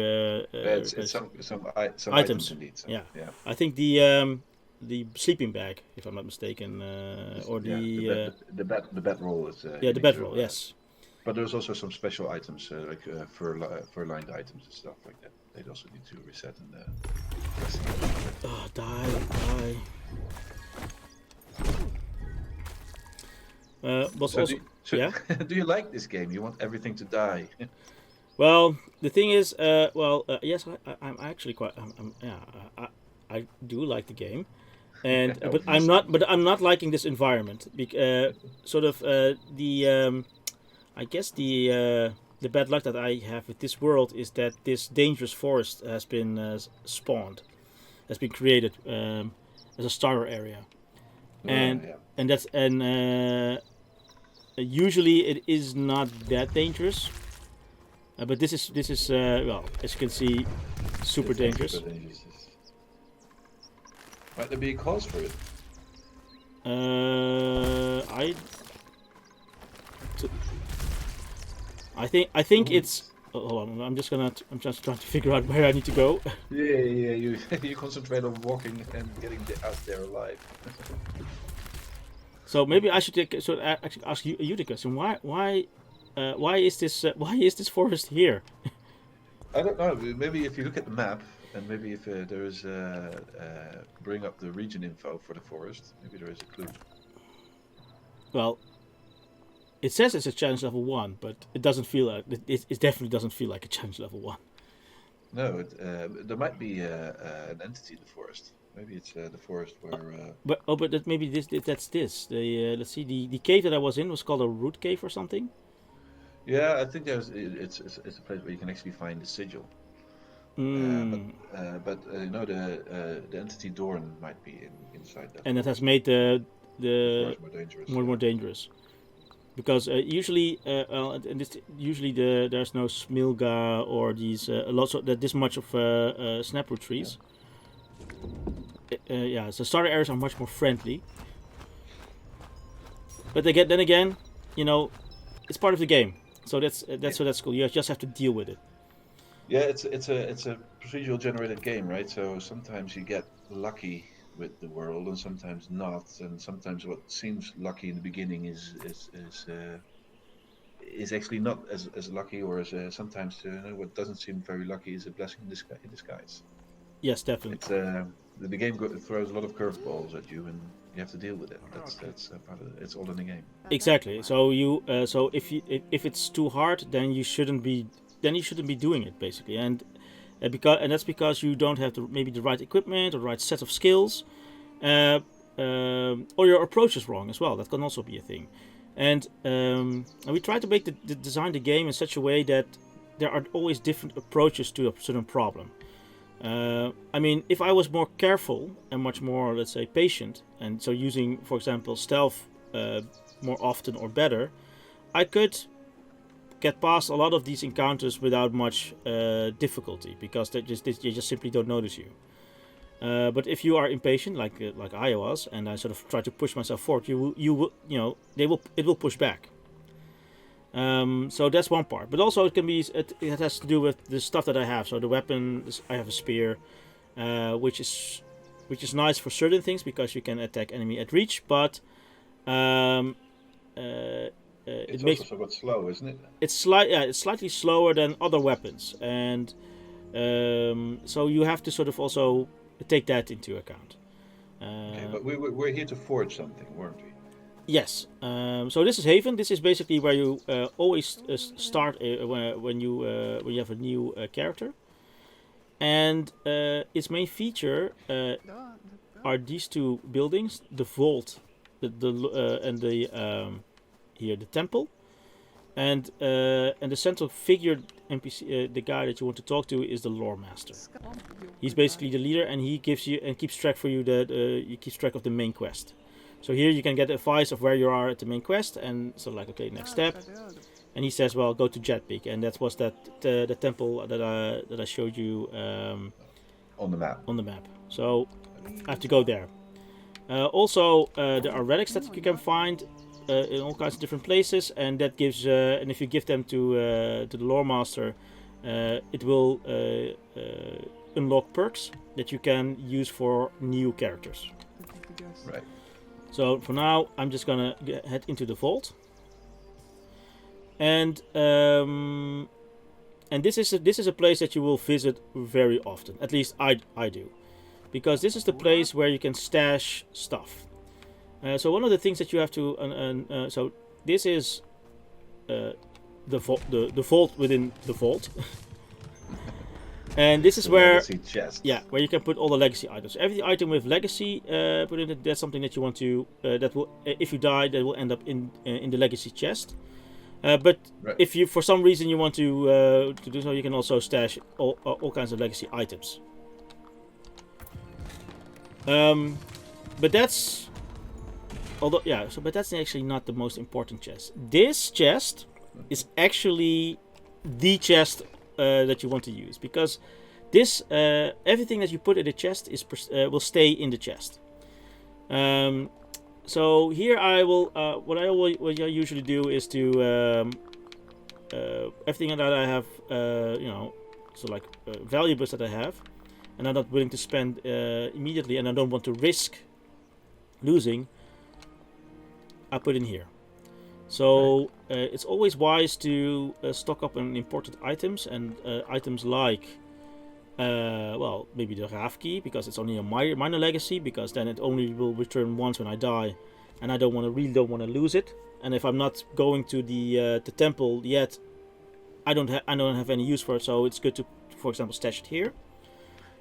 Some items indeed. So, yeah. I think the sleeping bag, if I'm not mistaken, or the bedroll is. The bedroll, yes. But there's also some special items like fur-lined items and stuff like that. They'd also need to reset and resting. Oh, die. Do you like this game? You want everything to die? Well, the thing is, yes, I'm actually quite. I do like the game, and but I'm not liking this environment. I guess the bad luck that I have with this world is that this dangerous forest has been spawned, has been created as a starter area, usually it is not that dangerous, but this is well, as you can see, super dangerous. Might there be a cause for it? I think it's hold on. I'm just trying to figure out where I need to go. Yeah. You you concentrate on walking and getting out there alive. So maybe I should actually ask you the question. Why is this forest here? I don't know. Maybe if you look at the map, and maybe if there is bring up the region info for the forest, maybe there is a clue. Well, it says it's a challenge level 1, but it doesn't feel like it definitely doesn't feel like a challenge level 1. No, there might be an entity in the forest. Maybe it's the forest where. But maybe that's this. Let's see. The cave that I was in was called a root cave or something. Yeah, I think it's a place where you can actually find the sigil. But you know the entity Dorn might be inside that. And that has made the forest more dangerous. More dangerous. Because usually there's no smilga or these lots of this much of snaproot trees. Yeah, so starter areas are much more friendly. But then again, you know, it's part of the game, so that's cool. You just have to deal with it. Yeah, it's a procedural generated game, right? So sometimes you get lucky with the world, and sometimes not, and sometimes what seems lucky in the beginning is actually not as lucky, or as sometimes what doesn't seem very lucky is a blessing in disguise. Yes, definitely. It's the game throws a lot of curveballs at you, and you have to deal with it. That's part of it. It's all in the game. Exactly. So if it's too hard, then you shouldn't be doing it, basically, and that's because you don't have maybe the right equipment or the right set of skills, or your approach is wrong as well. That can also be a thing. And we try to make design the game in such a way that there are always different approaches to a certain problem. I mean, if I was more careful and much more, let's say, patient, and so using, for example, stealth more often or better, I could get past a lot of these encounters without much difficulty, because they just simply don't notice you. But if you are impatient, like I was, and I sort of try to push myself forward, it will push back. So that's one part, but also it has to do with the stuff that I have. So the weapon, I have a spear, which is nice for certain things because you can attack enemy at reach, but it's also somewhat slow, isn't it? It's slightly slower than other weapons, and so you have to sort of also take that into account. Okay, but we're here to forge something, weren't we? Yes. So this is Haven. This is basically where you always start when you have a new character, and its main feature are these two buildings: the vault, and the temple, and the central figure NPC, the guy that you want to talk to, is the lore master. He's basically the leader, and he gives you and keeps track for you he keeps track of the main quest. So here you can get advice of where you are at the main quest, and so like, okay, next step. And he says, well, go to Jetpeak, and that was the temple that I showed you on the map. On the map. So I have to go there. Also, there are relics that you can find in all kinds of different places, and that gives and if you give them to the lore master, it will unlock perks that you can use for new characters. Right. So for now, I'm just gonna head into the vault, and this is a place that you will visit very often. At least I do, because this is the place where you can stash stuff. So one of the things that you have to so this is the vault within the vault. And this is where, where you can put all the legacy items. Every item with legacy put in it, that's something that you want to, that will, if you die, that will end up in the legacy chest. But if you, for some reason, you want to do so, you can also stash all kinds of legacy items. But that's, but that's actually not the most important chest. This chest is actually the chest that you want to use, because this everything that you put in the chest is will stay in the chest. So here I will what I usually do is to everything that I have, so like valuables that I have, and I'm not willing to spend immediately, and I don't want to risk losing, I put in here. So it's always wise to stock up on important items, and items like, maybe the Raaf key, because it's only a minor legacy, because then it only will return once when I die, and I don't want to lose it. And if I'm not going to the temple yet, I don't have any use for it. So it's good to, for example, stash it here.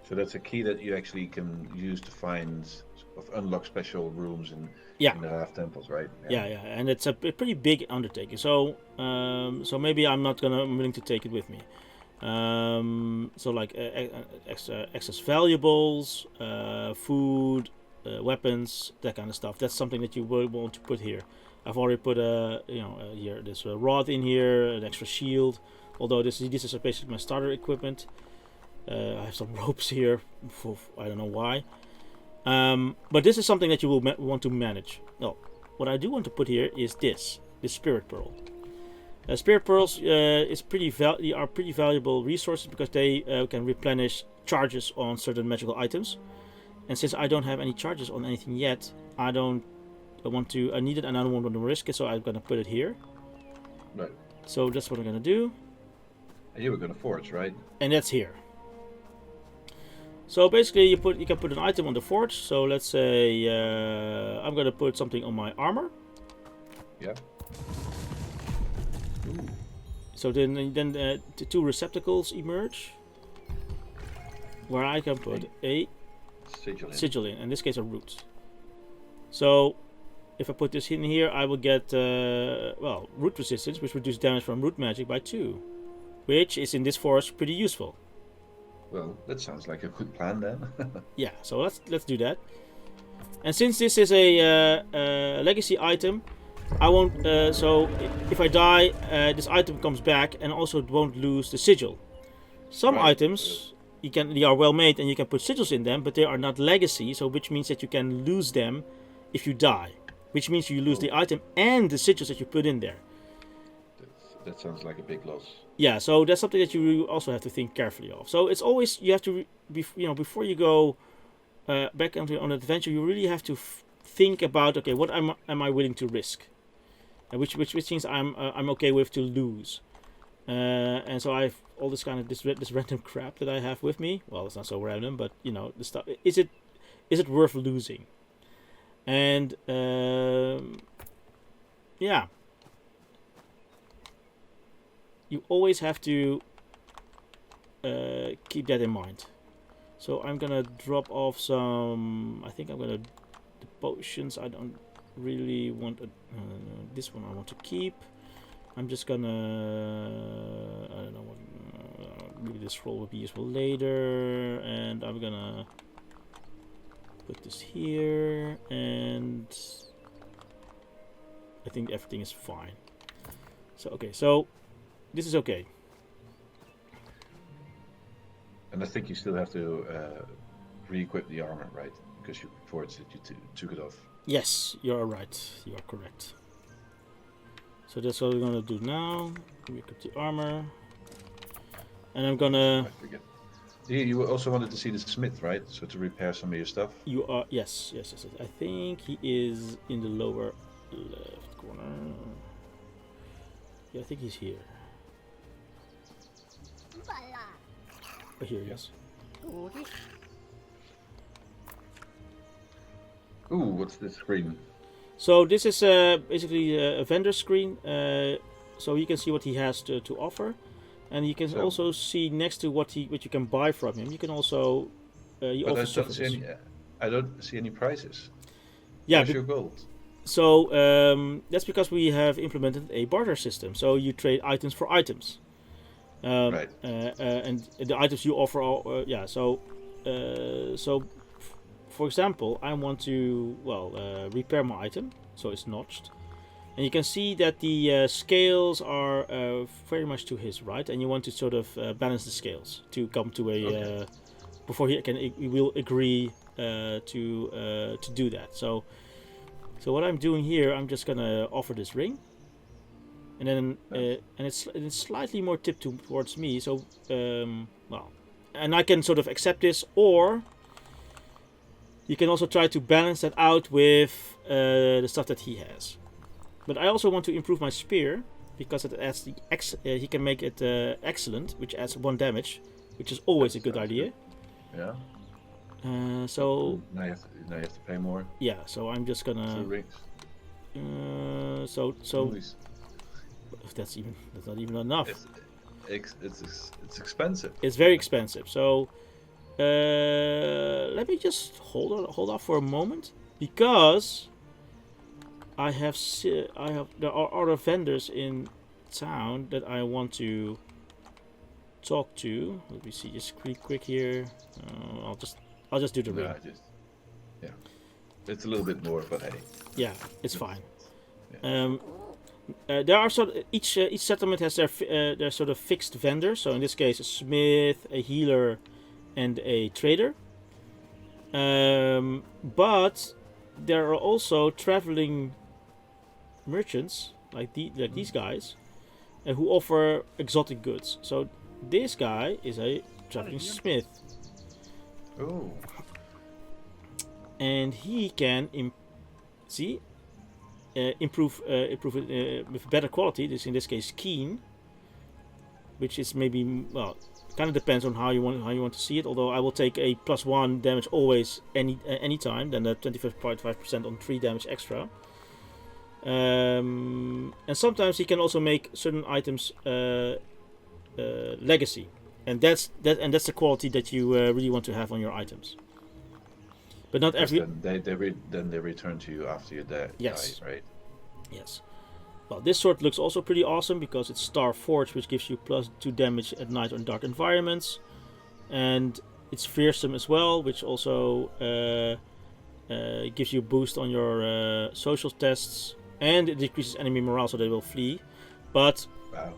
So that's a key that you actually can use to unlock special rooms in the Raaf temples, right? Yeah, and it's a pretty big undertaking. So maybe I'm willing to take it with me. So like excess valuables, food, weapons, that kind of stuff. That's something that you will want to put here. I've already put here this rod in here, an extra shield. Although this is basically my starter equipment. I have some ropes here. For I don't know why. But this is something that you will want to manage. No, what I do want to put here is this spirit pearl. Spirit pearls are pretty valuable resources, because they can replenish charges on certain magical items. And since I don't have any charges on anything yet, I need it, and I don't want to risk it, so I'm gonna put it here. Right. So that's what I'm gonna do. And you were gonna forge, right? And that's here. So basically, you can put an item on the forge. So let's say I'm gonna put something on my armor. Yeah. Ooh. So then the two receptacles emerge, where I can put a sigil in this case a root. So if I put this in here, I will get root resistance, which reduces damage from root magic by 2, which is in this forest pretty useful. Well, that sounds like a good plan then. Yeah, so let's do that. And since this is a legacy item, I won't. So if I die, this item comes back, and also won't lose the sigil. Some items they are well made, and you can put sigils in them, but they are not legacy. So which means that you can lose them if you die, which means you lose the item and the sigils that you put in there. That sounds like a big loss. Yeah, so that's something that you also have to think carefully of. So it's always, you have to before you go back on an adventure, you really have to think about, okay, what am I willing to risk, and which things I'm okay with to lose. And so I have all this kind of this random crap that I have with me. Well, it's not so random, but the stuff. Is it worth losing? And yeah. You always have to keep that in mind. So I'm gonna drop off some. I think I'm gonna the potions. I don't really want this one. I want to keep. I'm just gonna. I don't know what. Maybe this scroll will be useful later, and I'm gonna put this here, and I think everything is fine. So okay, so. This is okay. And I think you still have to re-equip the armor, right? Because you forged it, you took it off. Yes, you are right. You are correct. So that's what we're gonna do now. Re-equip the armor, and I'm gonna. I forget. You also wanted to see the smith, right? So to repair some of your stuff. You are yes. I think he is in the lower left corner. Yeah, I think he's here. Oh, here he is. Ooh, what's this screen? So this is basically a vendor screen. So you can see what he has to offer, and you can also see next to what you can buy from him. You can also offer services. I don't see any prices. Yeah, where's your gold? So that's because we have implemented a barter system. So you trade items for items. Right. And the items you offer are, so for example, I want to repair my item, so it's notched, and you can see that the scales are very much to his right, and you want to sort of balance the scales to come to a before he will agree to do that. So what I'm doing here, I'm just gonna offer this ring, and then Nice. and it's slightly more tipped towards me. So well, and I can sort of accept this, or you can also try to balance that out with the stuff that he has. But I also want to improve my spear because it adds he can make it excellent, which adds 1 damage, which is always a good idea. Yeah. So Now you have to pay more. yeah, so I'm just 2 gonna. rings. So Nice. that's not even enough. It's expensive. It's very expensive. So let me just hold off for a moment because there are other vendors in town that I want to talk to. Let me see, just quick here. I'll just do the ring. Yeah. It's a little bit more, but hey. Yeah, it's fine. Yeah. There are each settlement has their sort of fixed vendor. So in this case, a smith, a healer, and a trader. But there are also traveling merchants like these guys who offer exotic goods. So this guy is a traveling smith. Oh. And he can improve it with better quality. This in this case keen, which is maybe kind of depends on how you want to see it. Although I will take a +1 damage always any time, then the 25.5% on 3 damage extra. And sometimes he can also make certain items legacy, and that's the quality that you really want to have on your items. But not every. Then they return to you after you die. Yes. Right. Yes. Well, this sword looks also pretty awesome because it's Star Forge, which gives you +2 damage at night on dark environments, and it's fearsome as well, which also gives you a boost on your social tests, and it decreases enemy morale, so they will flee. But wow.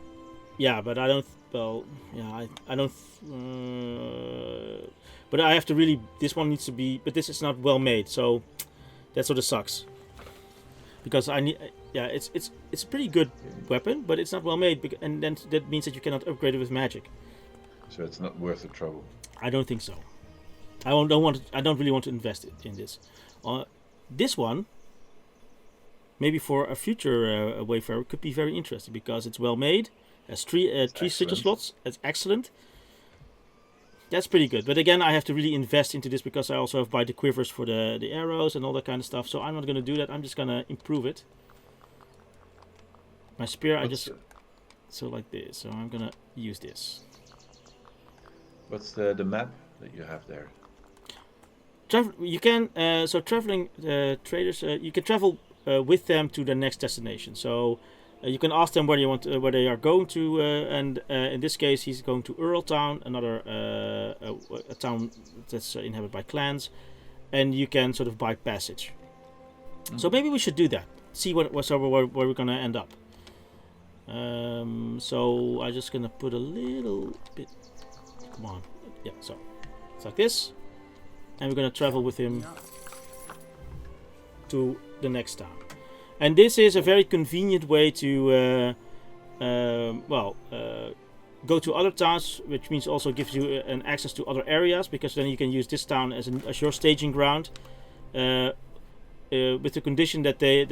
Yeah, but I don't. Well, yeah, I don't. But I have to really. This one needs to be. But this is not well made, so that sort of sucks. Because I need. Yeah, it's a pretty good weapon, but it's not well made, and then that means that you cannot upgrade it with magic. So it's not worth the trouble. I don't think so. I don't really want to invest in this. This one, maybe for a future Wayfarer, could be very interesting because it's well made. Has three sigil slots. It's excellent. That's pretty good. But again, I have to really invest into this because I also have to buy the quivers for the arrows and all that kind of stuff. So I'm not going to do that. I'm just going to improve it. My spear, so like this. So I'm going to use this. What's the map that you have there? You can traveling traders. You can travel with them to the next destination. So you can ask them where they are going to, and in this case, he's going to Earl Town, another a town that's inhabited by clans, and you can sort of buy passage. Mm-hmm. So maybe we should do that. See where we're gonna end up. So I'm just gonna put a little bit. Come on, yeah. So it's like this, and we're gonna travel with him to the next town. And this is a very convenient way to, go to other towns, which means also gives you an access to other areas, because then you can use this town as your staging ground, with the condition that the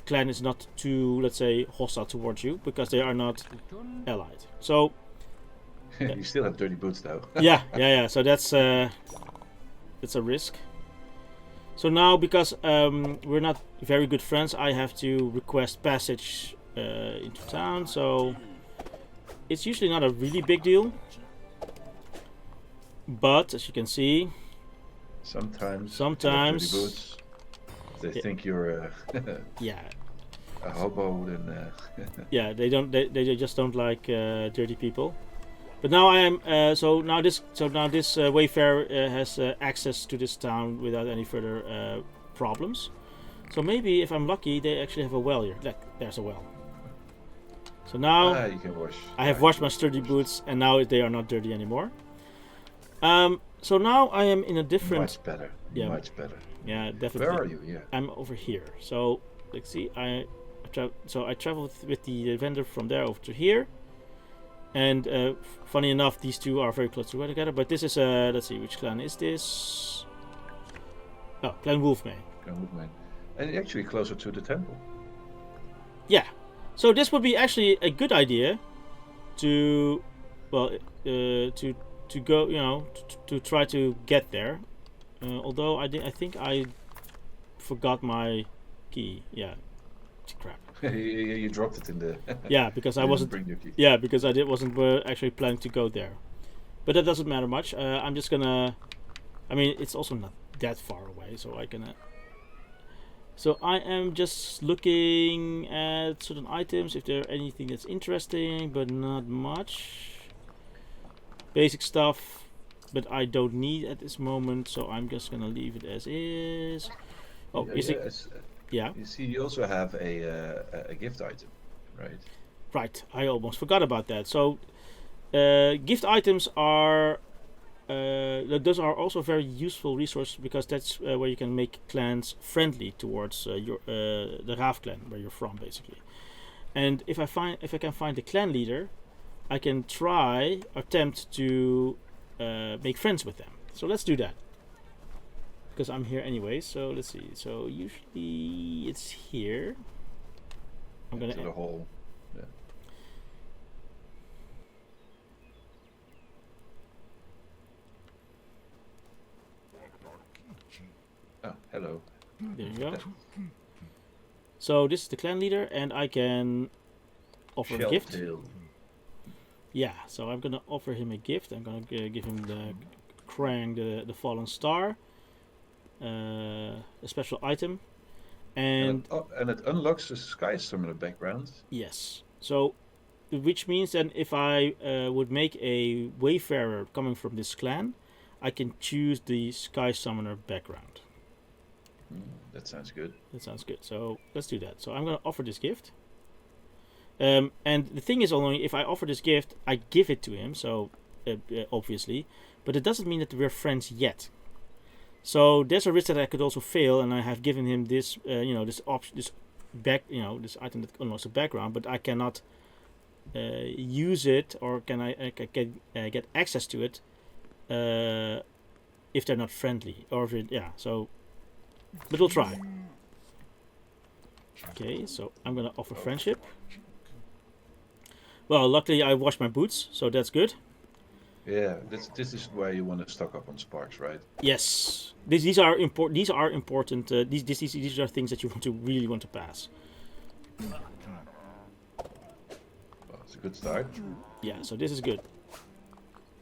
clan is not too, let's say, hostile towards you, because they are not allied. So you still have dirty boots, though. yeah. So that's a risk. So now, because we're not very good friends, I have to request passage into town. So it's usually not a really big deal. But as you can see, sometimes dirty boots, they think you're a hobo. Then yeah, they just don't like dirty people. But now I am this Wayfarer has access to this town without any further problems. So maybe if I'm lucky, they actually have a well here. Look, there's a well. So now you can wash. I have washed my sturdy boots, and now they are not dirty anymore. So now I am in a different. Much better. Yeah, much better. Yeah, definitely. Where are you? Yeah. I'm over here. So let's see. I so I traveled with the vendor from there over to here. And funny enough, these two are very close together. But this is let's see, which clan is this? Oh, Clan Wolfmane. Clan Wolfmane. And actually closer to the temple. Yeah. So this would be actually a good idea to, well, to go, you know, to try to get there. Although I think I forgot my key. Yeah. Crap. You dropped it in the. Yeah, because I wasn't. Bring your key. Yeah, because I wasn't actually planning to go there. But that doesn't matter much. I'm just gonna. I mean, it's also not that far away, so I can. So I am just looking at certain items, if there's anything that's interesting, but not much. Basic stuff, but I don't need at this moment, so I'm just gonna leave it as is. Oh, yeah. You see, you also have a gift item, right? Right, I almost forgot about that. So, gift items are those are also very useful resources because that's where you can make clans friendly towards the Raaf clan where you're from, basically. And if I can find the clan leader, I can attempt to make friends with them. So let's do that. Because I'm here anyway, so let's see. So usually it's here. I'm gonna to the hall. Yeah. Oh, hello. There you go. So this is the clan leader, and I can offer a gift. Yeah, so I'm gonna offer him a gift. I'm gonna give him the Krang, the fallen star. A special item, and it unlocks the sky summoner background. Yes, so which means that if I would make a Wayfarer coming from this clan, I can choose the sky summoner background. That sounds good. That sounds good. So let's do that. So I'm gonna offer this gift. And the thing is, only if I offer this gift, I give it to him. So obviously, but it doesn't mean that we're friends yet. So there's a risk that I could also fail, and I have given him this, this option, this item that unlocks a background, but I cannot use it, or can I get access to it if they're not friendly, or if So, but we'll try. Okay, so I'm gonna offer friendship. Well, luckily I washed my boots, so that's good. Yeah, this is where you want to stock up on sparks, right? Yes, these are important. These are important. These are things that you really want to pass. Well, it's a good start. Yeah, so this is good.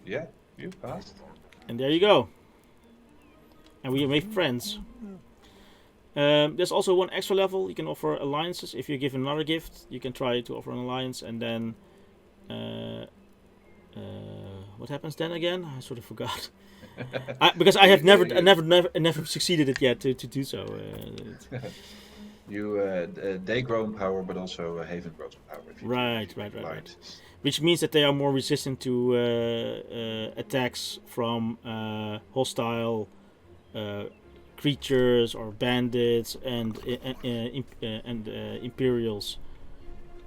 Yeah, you passed. And there you go. And we made friends. There's also one extra level. You can offer alliances. If you give another gift, you can try to offer an alliance, and then. What happens then again? I sort of forgot. Because I have never succeeded it yet to do so. They grow in power, but also Haven grows in power. Right. Which means that they are more resistant to attacks from hostile creatures or bandits and Imperials.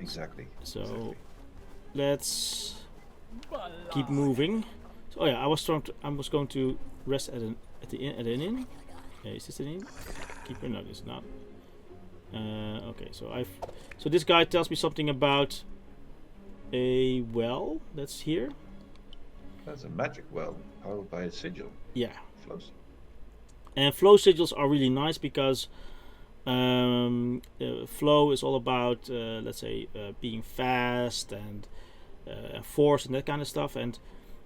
Exactly. So let's keep moving. So, I was going to rest at an inn. Is this an inn? Keeper? No, this is not. Okay, so this guy tells me something about a well that's here. That's a magic well powered by a sigil. Yeah. Flows. And flow sigils are really nice because flow is all about let's say being fast and force and that kind of stuff, and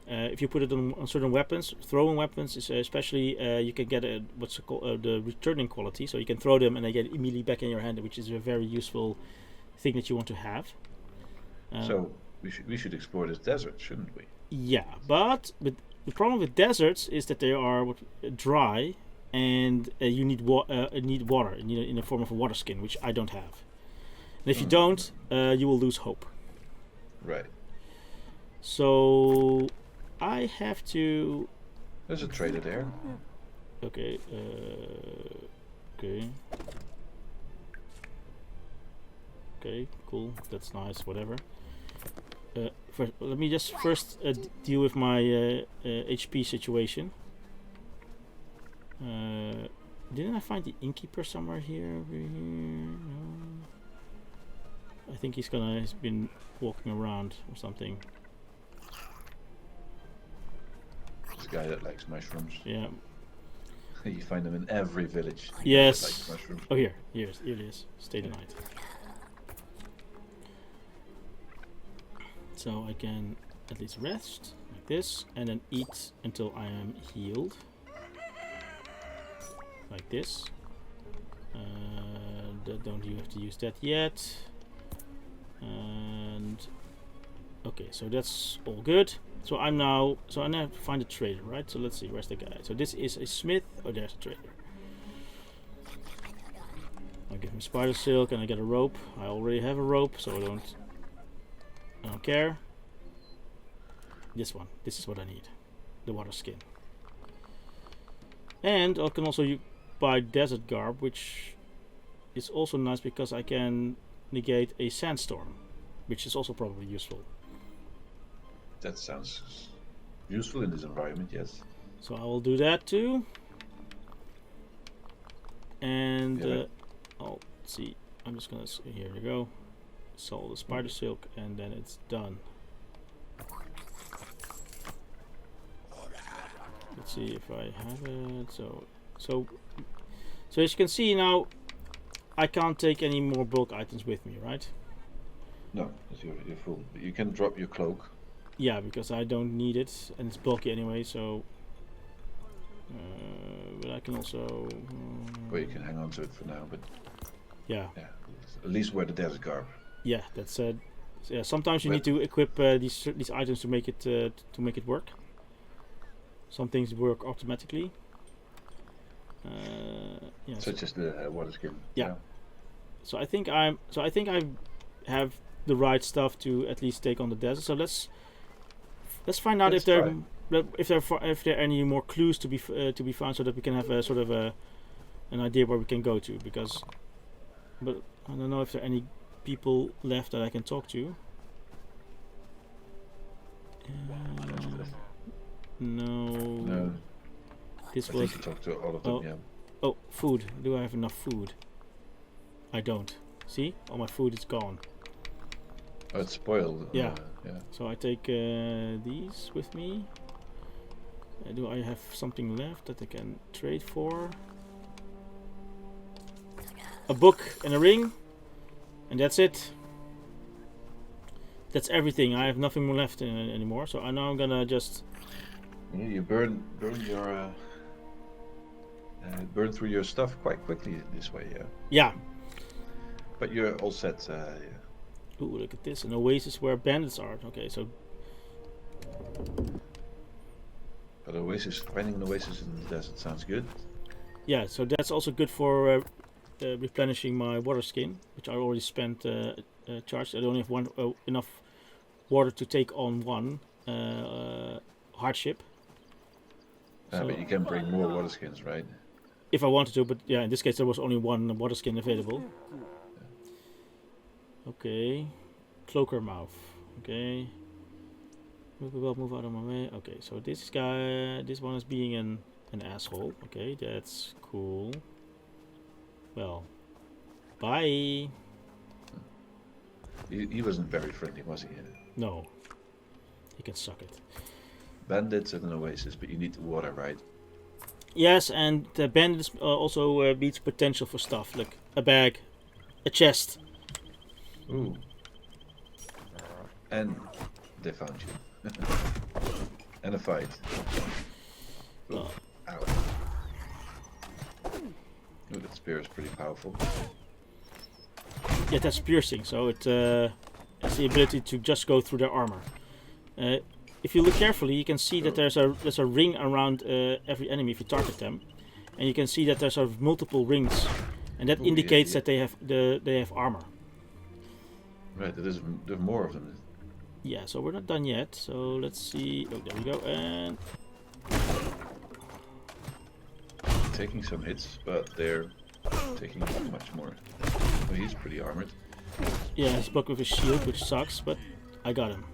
if you put it on certain weapons, throwing weapons is especially you can get what's called the returning quality, so you can throw them and they get immediately back in your hand, which is a very useful thing that you want to have. So we should explore this desert, shouldn't we? Yeah, but the problem with deserts is that they are dry, and you need water in the form of a water skin, which I don't have. And if you don't, you will lose hope. Right. So I have to. There's a trader there. Okay. Okay. Okay, cool. That's nice. Whatever. Let me just first deal with my HP situation. Didn't I find the innkeeper somewhere here? Over here? No. I think he's been walking around or something. This guy that likes mushrooms. Yeah. You find them in every village. Yes. Likes mushrooms. Oh, here it is. Stay the night. So I can at least rest like this, and then eat until I am healed. Like this. Don't you have to use that yet? And okay, so that's all good. So I now have to find a trader, right? So let's see, where's the guy? So this is a smith. Oh, there's a trader. I'll give him spider silk and I get a rope. I already have a rope, so I don't care. This one. This is what I need. The water skin. And I can also buy desert garb, which is also nice because I can negate a sandstorm, which is also probably useful. That sounds useful in this environment, yes. So I will do that too. And Yeah. I'll see. I'm just gonna see. Here we go. Sell the spider silk, and then it's done. Let's see if I have it. So as you can see now, I can't take any more bulk items with me, right? No, you're full. But you can drop your cloak. Yeah, because I don't need it, and it's bulky anyway. So, but I can also. Well, you can hang on to it for now, but yeah. At least wear the desert garb. Yeah, that's yeah. Sometimes you need to equip these items to make it work. Some things work automatically. Yeah. Such as the water skin. Yeah. So I think I have the right stuff to at least take on the desert. So let's find out if there are any more clues to be found, so that we can have a sort of an idea where we can go to. But I don't know if there are any people left that I can talk to. No. I think you talked to all of them. Yeah. Oh, food. Do I have enough food? I don't. See, all my food is gone. Oh, it's spoiled. Yeah. Yeah. So I take these with me. Do I have something left that I can trade for? A book and a ring, and that's it. That's everything. I have nothing more left anymore. So I know I'm gonna just. Yeah, you burn your burn through your stuff quite quickly this way. Yeah. Yeah. But you're all set. Yeah. Ooh, look at this. An oasis where bandits are. Okay, so. But finding an oasis in the desert sounds good. Yeah, so that's also good for replenishing my water skin, which I already spent charged. I don't have enough water to take on one hardship. So, but you can bring more water skins, right? If I wanted to, but yeah, in this case there was only one water skin available. Okay, cloaker mouth. Okay, move out of my way. Okay, so this one is being an asshole. Okay, that's cool. Well, bye. He wasn't very friendly, was he? No, he can suck it. Bandits at an oasis, but you need the water, right? Yes, and bandits also beats potential for stuff like a bag, a chest. Ooh. And they found you. And a fight. Ooh. Ow. Ooh, that spear is pretty powerful. Yeah, that's piercing, so it has the ability to just go through their armor. If you look carefully, you can see that there's a ring around every enemy if you target them, and you can see that there's multiple rings, and that indicates that they have armor. Right, there's more of them. Yeah, so we're not done yet. So let's see. Oh, there we go. And taking some hits, but they're taking much more. Oh, he's pretty armored. Yeah, he's blocked with his shield, which sucks, but I got him.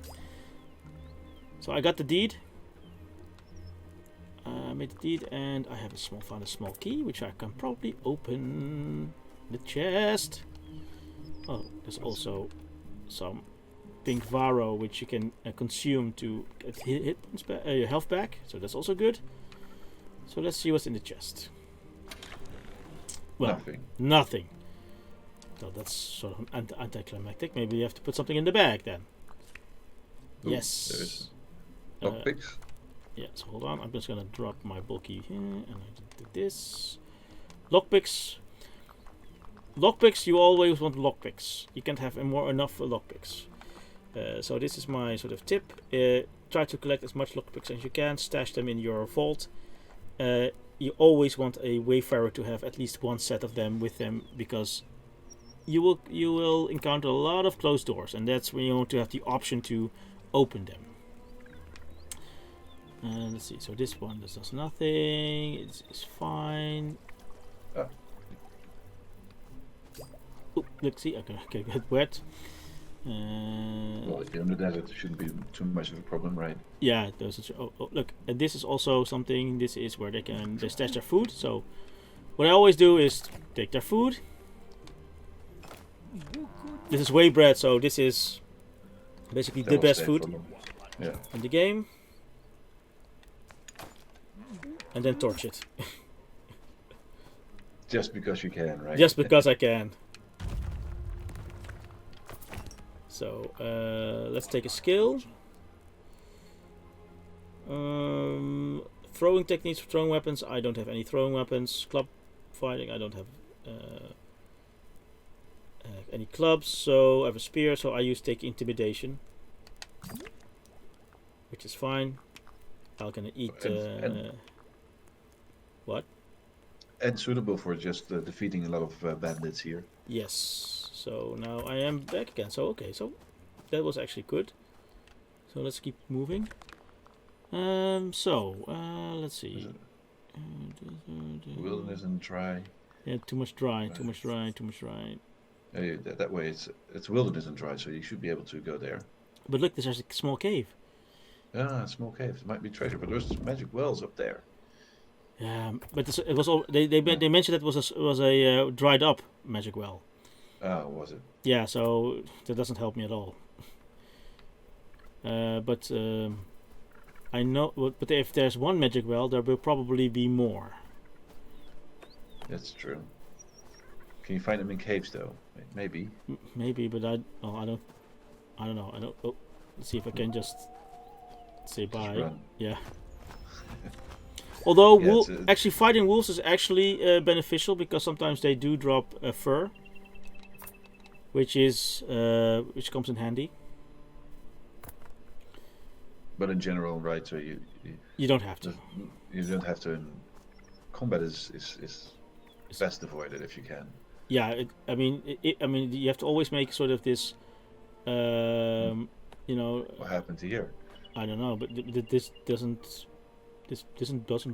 So I got the deed. I made the deed, and I have found a small key, which I can probably open the chest. Oh, there's also some pink Varo, which you can consume to get your health back. So that's also good. So let's see what's in the chest. Well, Nothing. Nothing. So that's sort of anticlimactic. Maybe you have to put something in the bag then. Ooh, Yes. there is lockpicks. Yeah, so hold on. I'm just gonna drop my bulky here, and I do this. Lockpicks. Lockpicks, you always want lockpicks. You can't have enough lockpicks. So this is my sort of tip. Try to collect as much lockpicks as you can. Stash them in your vault. You always want a Wayfarer to have at least one set of them with them, because you will encounter a lot of closed doors, and that's when you want to have the option to open them. Let's see. So this one does nothing. It's fine. Ooh, look, see, I can get wet. Well, if you're in the desert, it shouldn't be too much of a problem, right? Yeah, those. Oh, look, and this is also something. This is where they stash their food. So, what I always do is take their food. This is whey bread, so this is basically the best food in the game. And then torch it. Just because you can, right? Just because I can. So let's take a skill. Throwing techniques for throwing weapons. I don't have any throwing weapons. Club fighting. I don't have any clubs. So I have a spear. So I take intimidation, which is fine. I'm gonna eat. What? And suitable for just defeating a lot of bandits here. Yes. So now I am back again. So okay. So that was actually good. So let's keep moving. Let's see. Wilderness and dry. Yeah, too much dry. Too much dry. Too much dry. That way it's wilderness and dry, so you should be able to go there. But look, there's a small cave. Ah, small cave. It might be treasure, but there's magic wells up there. Yeah, but it was all they mentioned it was a dried up magic well. Oh, was it? Yeah, so that doesn't help me at all. But I know. But if there's one magic well, there will probably be more. That's true. Can you find them in caves though? Maybe. Maybe, but I don't know. Oh, let's see if I can just say bye. Run. Yeah. Although Yeah, actually fighting wolves is actually beneficial, because sometimes they do drop fur, which comes in handy. But in general, right? So you don't have to. You don't have to. Combat is best avoided if you can. Yeah, I mean, you have to always make sort of this. What happened here? I don't know, but this doesn't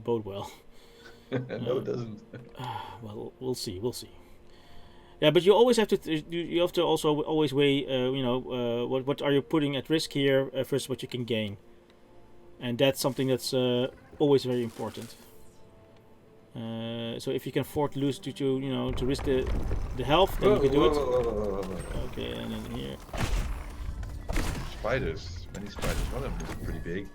bode well. No, it doesn't. Well, we'll see. Yeah, but you always have to. You have to also always weigh. What are you putting at risk here versus what you can gain, and that's something that's always very important. So if you can afford to lose to risk the health, then you can do it. Okay, and then here. Spiders, many spiders. One of them is pretty big.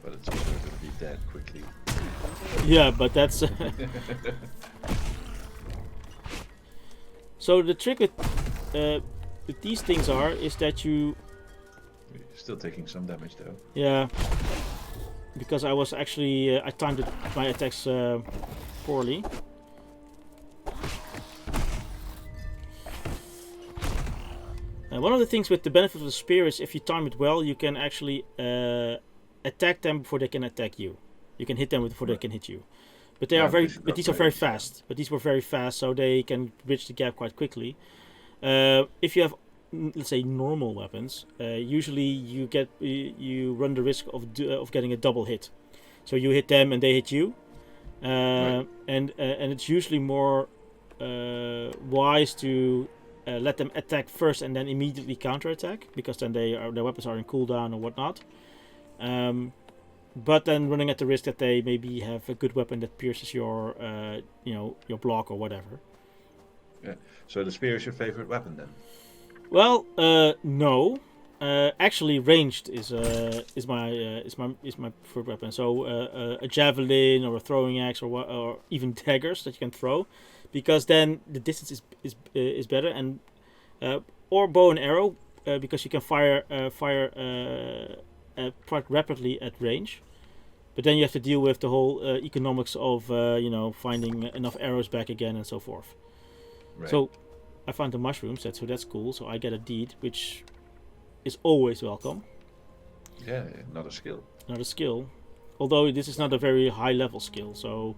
But it's also going to be dead quickly. Yeah, but that's. So the trick with these things is that you. You're still taking some damage though. Yeah. Because I was actually I timed my attacks poorly. One of the things with the benefit of the spear is if you time it well, you can actually attack them before they can attack you. You can hit them before they can hit you. But these are very fast. But these were very fast, so they can bridge the gap quite quickly. If you have, let's say, normal weapons, usually you run the risk of getting a double hit. So you hit them and they hit you. and it's usually more wise to let them attack first and then immediately counterattack, because then their weapons are in cooldown or whatnot. But then running at the risk that they maybe have a good weapon that pierces your your block or whatever. Yeah. So the spear is your favorite weapon then? Well, no. Actually, ranged is my preferred weapon. So a javelin or a throwing axe or even daggers that you can throw, because then the distance is better, and or bow and arrow, because you can fire quite rapidly at range. But then you have to deal with the whole economics of finding enough arrows back again and so forth. Right. So I found the mushrooms. That's cool. So I get a deed, which is always welcome. Yeah, not a skill. Not a skill, although this is not a very high level skill. So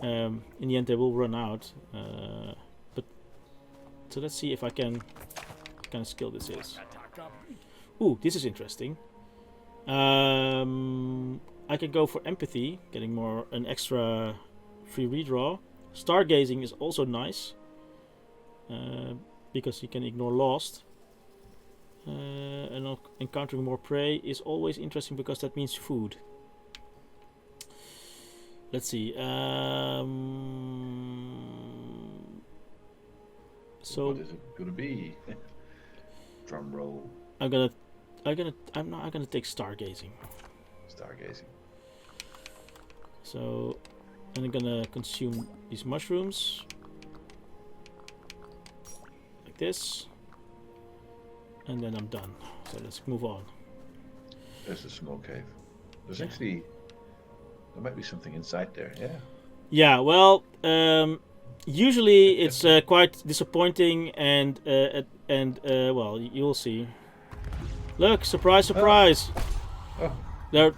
in the end they will run out. But so let's see if I can what kind of skill this is. Ooh, this is interesting. I can go for empathy, getting an extra free redraw. Stargazing is also nice, because you can ignore lost. And encountering more prey is always interesting, because that means food. Let's see. So what is it gonna be? Drum roll. I'm gonna take stargazing. Stargazing. So I'm gonna consume these mushrooms like this, and then I'm done. So let's move on. There's a small cave. There's actually there might be something inside there. Yeah. Yeah. Well, usually it's quite disappointing, and well, you'll see. Look, surprise, surprise! Oh. There are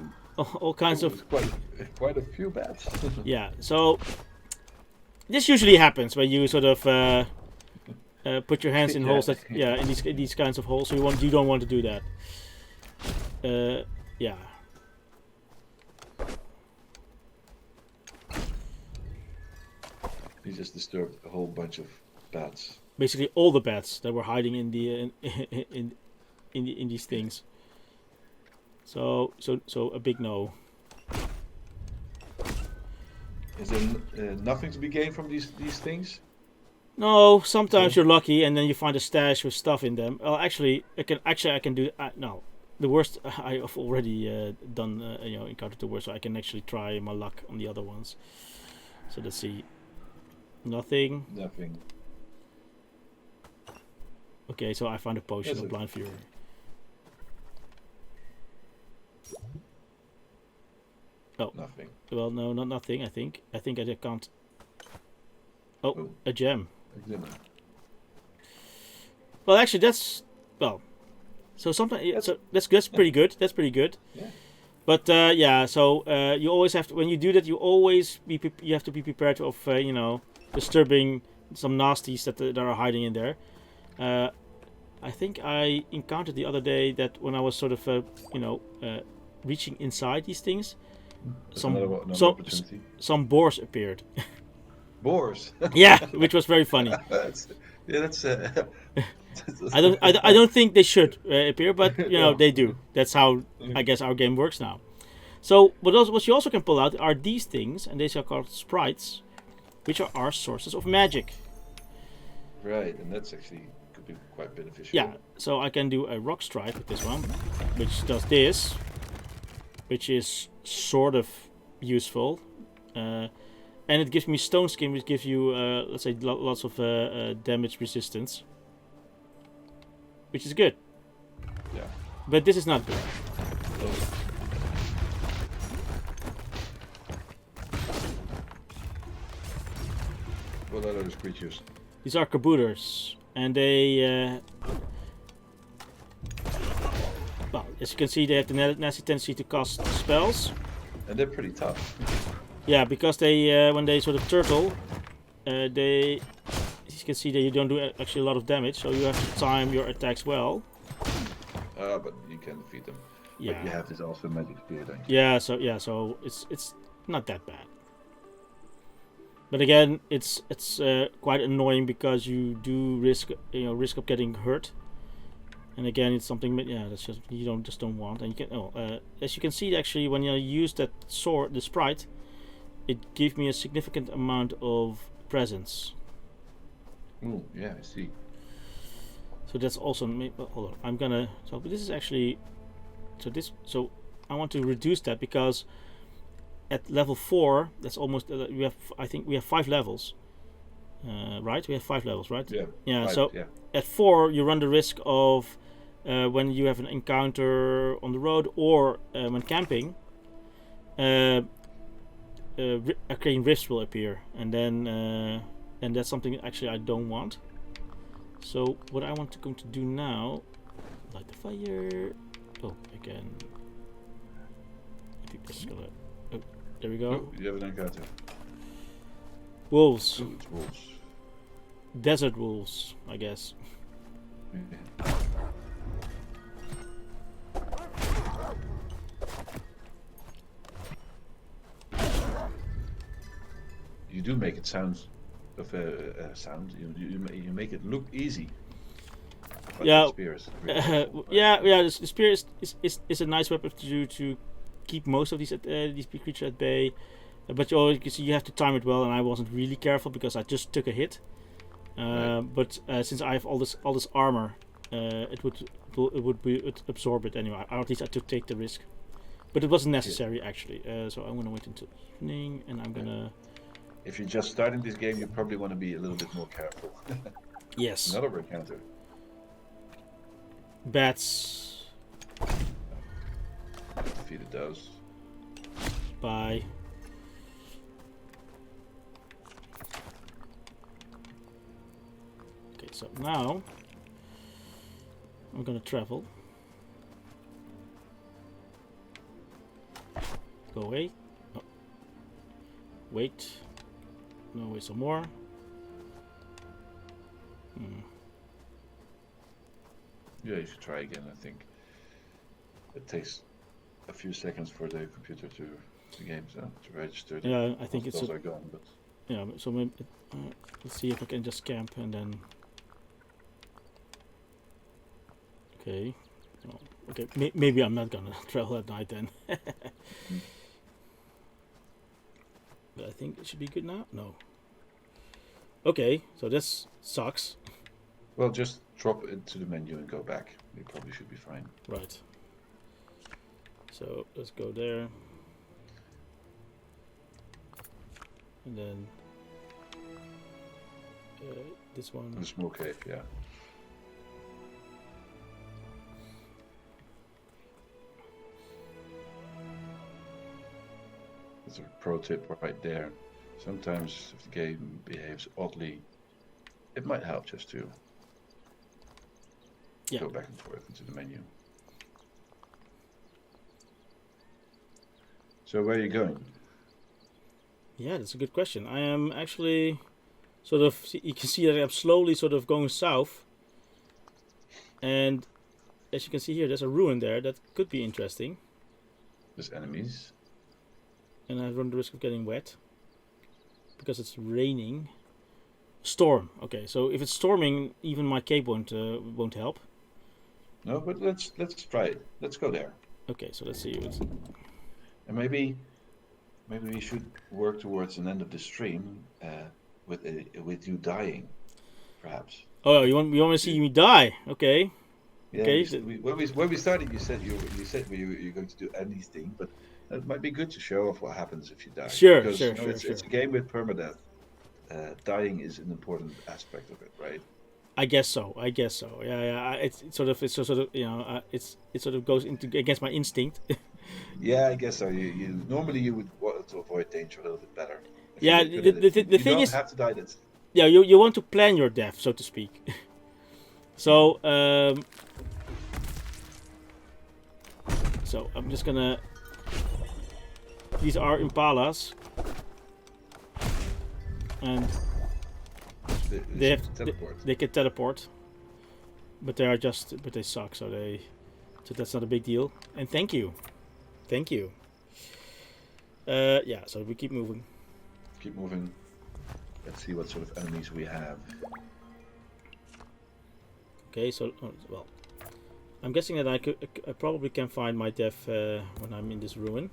all kinds of quite a few bats. yeah. So this usually happens when you sort of put your hands in holes that in these kinds of holes. So you don't want to do that. Yeah. You just disturbed a whole bunch of bats. Basically, all the bats that were hiding in these things. So a big no. Is there nothing to be gained from these things? No, sometimes you're lucky, and then you find a stash with stuff in them. Well, actually, I can do. No, the worst I have already done. Encountered the worst, so I can actually try my luck on the other ones. So let's see. Nothing. Nothing. Okay, so I found a potion of blind fury. Oh. Nothing. Well, no, not nothing. I think I can't. Oh, ooh. A gem. Well, actually, that's So sometimes, so that's pretty good. That's pretty good. Yeah. But yeah, so you always have to, when you do that, you have to be prepared of disturbing some nasties that are hiding in there. I think I encountered the other day that when I was sort of reaching inside these things, some boars appeared. Boars. Yeah, which was very funny. I don't think they should appear, but they do. That's how I guess our game works now. So what you also can pull out are these things, and these are called sprites, which are our sources of magic. Right, and that's actually could be quite beneficial. Yeah, so I can do a rock strike with this one, which does this, which is sort of useful. And it gives me stone skin, which gives you, let's say, lots of damage resistance, which is good. Yeah. But this is not good. What are those creatures? These are kabooters, and they, well, as you can see, they have the nasty tendency to cast spells. And they're pretty tough. Yeah, because they, when they sort of turtle, as you can see, that you don't do actually a lot of damage, so you have to time your attacks well. But you can defeat them. Yeah. But you have this also magic spear, don't you? Yeah, so it's not that bad. But again, it's quite annoying because you do risk of getting hurt. And again, it's something that's just you don't want. And you can as you can see, actually, when you use that sword, the sprite, it gave me a significant amount of presence. Oh, yeah, I see. So that's also hold on. I'm gonna. So this is actually. So I want to reduce that because at level 4, that's almost we have. I think we have 5 levels. Right? We have 5 levels, right? Yeah. Yeah. 5, So yeah. at 4, you run the risk of when you have an encounter on the road or when camping. Arcane rifts will appear, and then and that's something actually I don't want. So what I want to going to do now, light the fire. Oh, again. I think this is gonna. Oh, there we go. Oh, you have an encounter. Wolves. Oh, it's wolves. Desert wolves, I guess. Yeah. You do make it sound. You make it look easy. But Yeah. the spear is really helpful, right? Yeah. The spear is a nice weapon to keep most of these creatures at bay. But you see, you have to time it well, and I wasn't really careful because I just took a hit. Right. But since I have all this armor, it would absorb it anyway. Or at least I took take the risk. But it wasn't necessary actually. So I'm gonna wait until evening, and I'm gonna. If you're just starting this game, you probably want to be a little bit more careful. Yes. Another encounter. Bats. Defeated those. Bye. Okay, so now I'm gonna travel. Go away. Oh. Wait. No, wait some more. Yeah, you should try again. I think it takes a few seconds for the computer to register. Yeah, I think those are gone, but yeah. So maybe, let's see if I can just camp and then. Okay. Oh, okay. Maybe I'm not gonna travel at night then. But I think it should be good now. No. Okay, so this sucks. well, just drop it to the menu and go back. You probably should be fine. Right. So let's go there. And then this one. The small cave, yeah. That's a pro tip right there. Sometimes if the game behaves oddly, it might help just to go back and forth into the menu. So where are you going? Yeah, that's a good question. I am actually sort of, you can see that I'm slowly sort of going south. And as you can see here, there's a ruin there that could be interesting. There's enemies. And I run the risk of getting wet because it's raining. Storm. Okay, so if it's storming, even my cape won't help. No, but let's try it. Let's go there. Okay, so let's see. And maybe we should work towards an end of the stream with you dying, perhaps. Oh, you want to see me die? Okay. Yeah, okay. When we started, you said you're going to do anything, but it might be good to show off what happens if you die. Sure, because, sure, it's a game with permadeath. Dying is an important aspect of it, right? I guess so. Yeah. It's sort of it sort of goes into against my instinct. Yeah, I guess so. You normally you would want to avoid danger a little bit better. Yeah, the thing is, you don't have to die. That's yeah. You want to plan your death, so to speak. So so I'm just gonna. These are impalas, and they can teleport, but they suck. So that's not a big deal. And thank you. Yeah. So we keep moving. Keep moving. Let's see what sort of enemies we have. Okay, so well, I'm guessing that I probably can find my death when I'm in this ruin,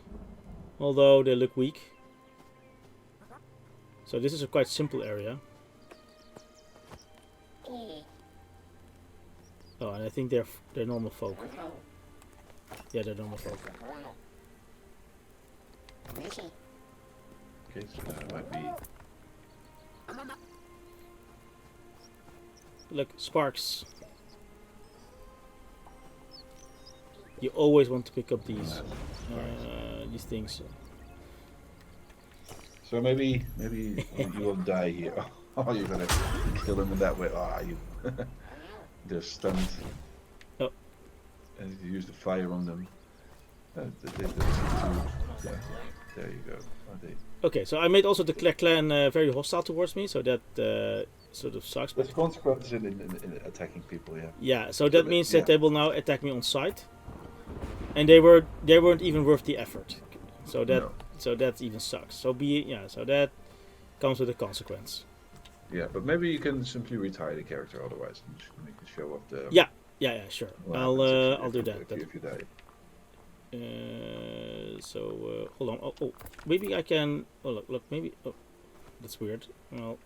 although they look weak. So this is a quite simple area. Oh, and I think they're normal folk. Yeah, they're normal folk. Okay, so that might be. Look, sparks. You always want to pick up these things. So maybe you will die here. Oh, you're gonna kill them in that way. Ah, you. They're stunned. Oh. And you use the fire on them. Yeah, there you go. Okay, so I made also the clan very hostile towards me, so that sort of sucks. There's consequences in attacking people, yeah. Yeah, so that means that they will now attack me on sight, and they weren't even worth the effort. So that even sucks. So so that comes with a consequence. Yeah, but maybe you can simply retire the character otherwise, and you can show off the. Yeah, sure. I'll do that. If you die. Hold on. Oh, maybe I can. Oh, look. Maybe. Oh, that's weird. Well,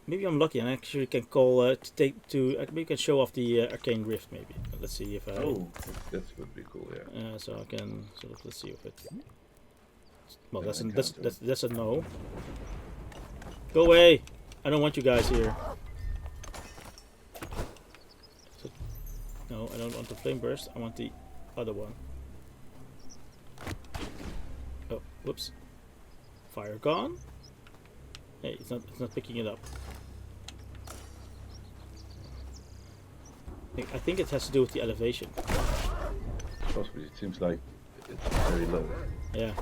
maybe I'm lucky and I actually can call maybe can show off the arcane rift. Maybe. Let's see if I. Oh, that would be cool. Yeah. So I can sort of let's see if it. Well, that's a no. Go away! I don't want you guys here. No, I don't want the flame burst. I want the other one. Oh, whoops. Fire gone. Hey, it's not picking it up. I think it has to do with the elevation. Possibly. It seems like it's very low. Yeah.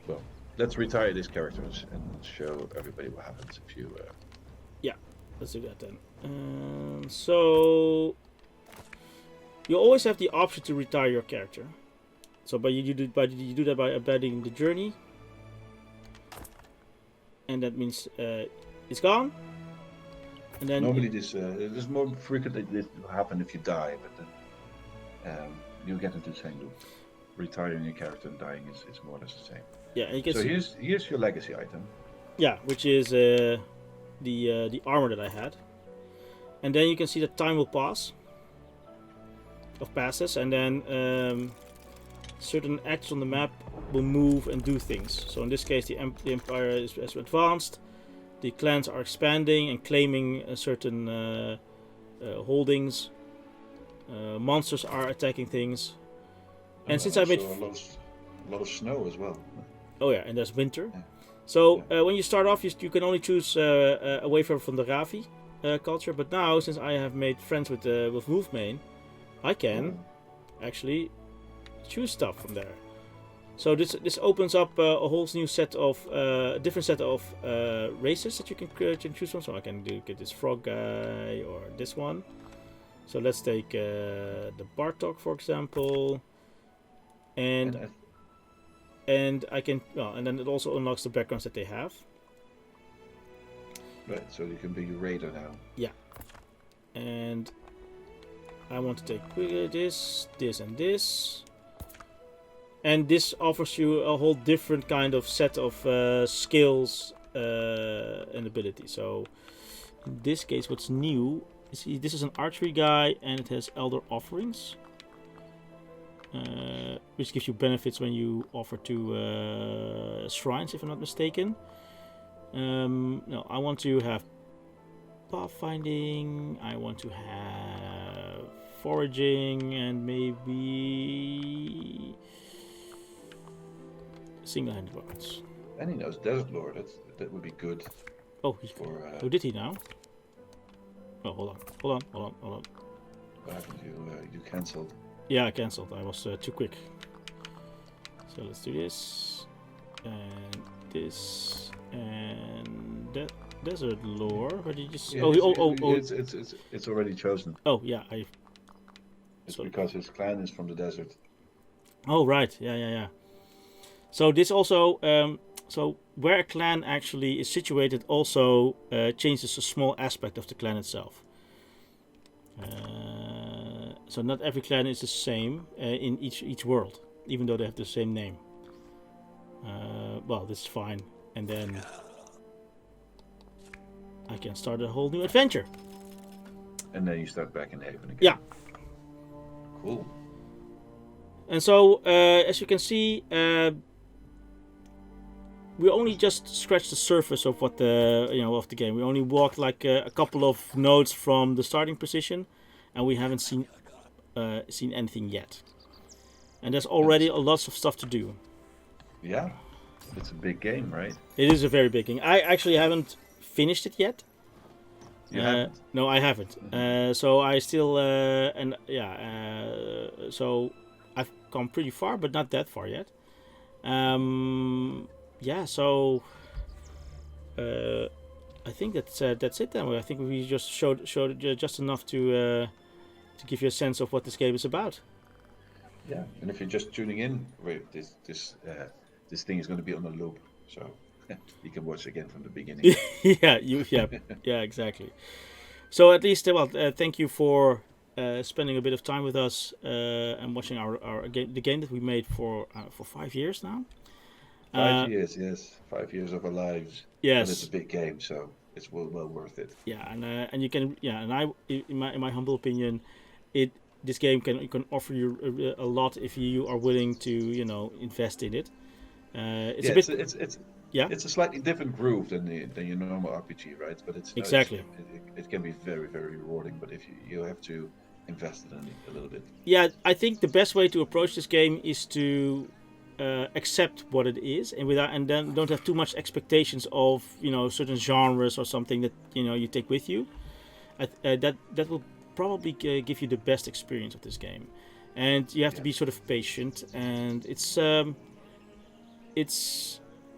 Well, let's retire these characters and show everybody what happens if you. Yeah, let's do that then. So you always have the option to retire your character. So, you do that by abandoning the journey, and that means it's gone. And then normally this is more frequently this will happen if you die, but then you get into the same loop. Retiring your character and dying is more or less the same. Yeah, and you can so here's your legacy item. Yeah, which is the armor that I had, and then you can see that time will pass. Passes, and then certain actors on the map will move and do things. So in this case, the empire is advanced. The clans are expanding and claiming certain holdings. Monsters are attacking things. And since I made a lot of snow as well. Oh yeah, and there's winter. Yeah. So when you start off, you can only choose a Wayfarer from the Ravi culture. But now, since I have made friends with Wolfmane, I can actually choose stuff from there. So this opens up a whole new set of different set of races that you can choose from. So I can get this frog guy or this one. So let's take the Bartok for example. And I can and then it also unlocks the backgrounds that they have. Right, so you can be a raider now. Yeah. And I want to take this, and this. And this offers you a whole different kind of set of skills and abilities. So in this case, what's new is this is an archery guy and it has Elder Offerings. Which gives you benefits when you offer to shrines, if I'm not mistaken. No, I want to have pathfinding, I want to have foraging, and maybe single-handed weapons. And he knows Desert Lord, that would be good. Oh, who did he now? Oh, hold on. What happened? You cancelled. Yeah, I cancelled. I was too quick. So let's do this, and this, and that. Desert Lore. Or did you just? Yeah, it's already chosen. Oh yeah, It's because his clan is from the desert, Oh, right. Yeah. So this also, so where a clan actually is situated also changes a small aspect of the clan itself. So not every clan is the same in each world, even though they have the same name. Well, this is fine. And then I can start a whole new adventure. And then you start back in Haven again. Yeah. Cool. And so, as you can see, we only just scratched the surface of what of the game. We only walked like a couple of nodes from the starting position, and we haven't seen anything yet. And there's already lots of stuff to do. Yeah, it's a big game, right? It is a very big game. I actually haven't finished it yet. You haven't? No, I haven't. So I still so I've come pretty far, but not that far yet. So I think that's it then. I think we just showed just enough to give you a sense of what this game is about. Yeah, and if you're just tuning in, this thing is going to be on a loop, so you can watch again from the beginning. yeah, exactly. So at least, thank you for spending a bit of time with us and watching our game, the game that we made for 5 years now. 5 years, yes, 5 years of our lives. Yes, and it's a big game, so it's well worth it. Yeah, and you can, and I, in my humble opinion, this game can offer you a lot if you are willing to invest in it. It's a slightly different groove than your normal RPG, right? But exactly. It can be very, very rewarding, but if you have to invest in it a little bit. Yeah, I think the best way to approach this game is to accept what it is, and then don't have too much expectations of certain genres or something that you take with you. That will probably give you the best experience of this game, and you have to be sort of patient, and it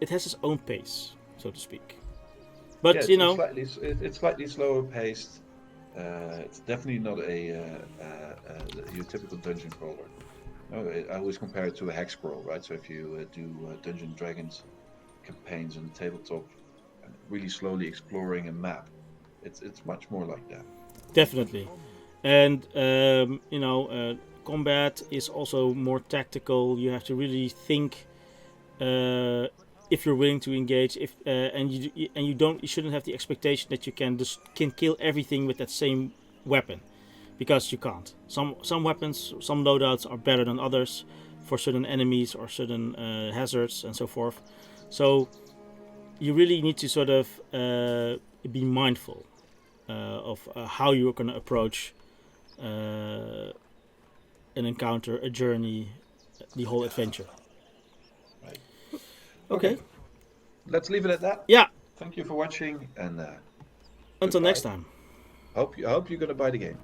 has its own pace, so to speak. But it's slightly slower paced. It's definitely not your typical dungeon crawler. No, I always compare it to a hex scroll, right? So if you do Dungeons & Dragons campaigns on the tabletop, and really slowly exploring a map, it's much more like that. Definitely, and combat is also more tactical. You have to really think if you're willing to engage. You shouldn't have the expectation that you can kill everything with that same weapon. Because you can't. Some weapons, some loadouts are better than others for certain enemies or certain hazards and so forth. So you really need to sort of be mindful of how you're going to approach an encounter, a journey, the whole adventure. Right. Okay. Let's leave it at that. Yeah. Thank you for watching, and until next time. I hope you're gonna buy the game.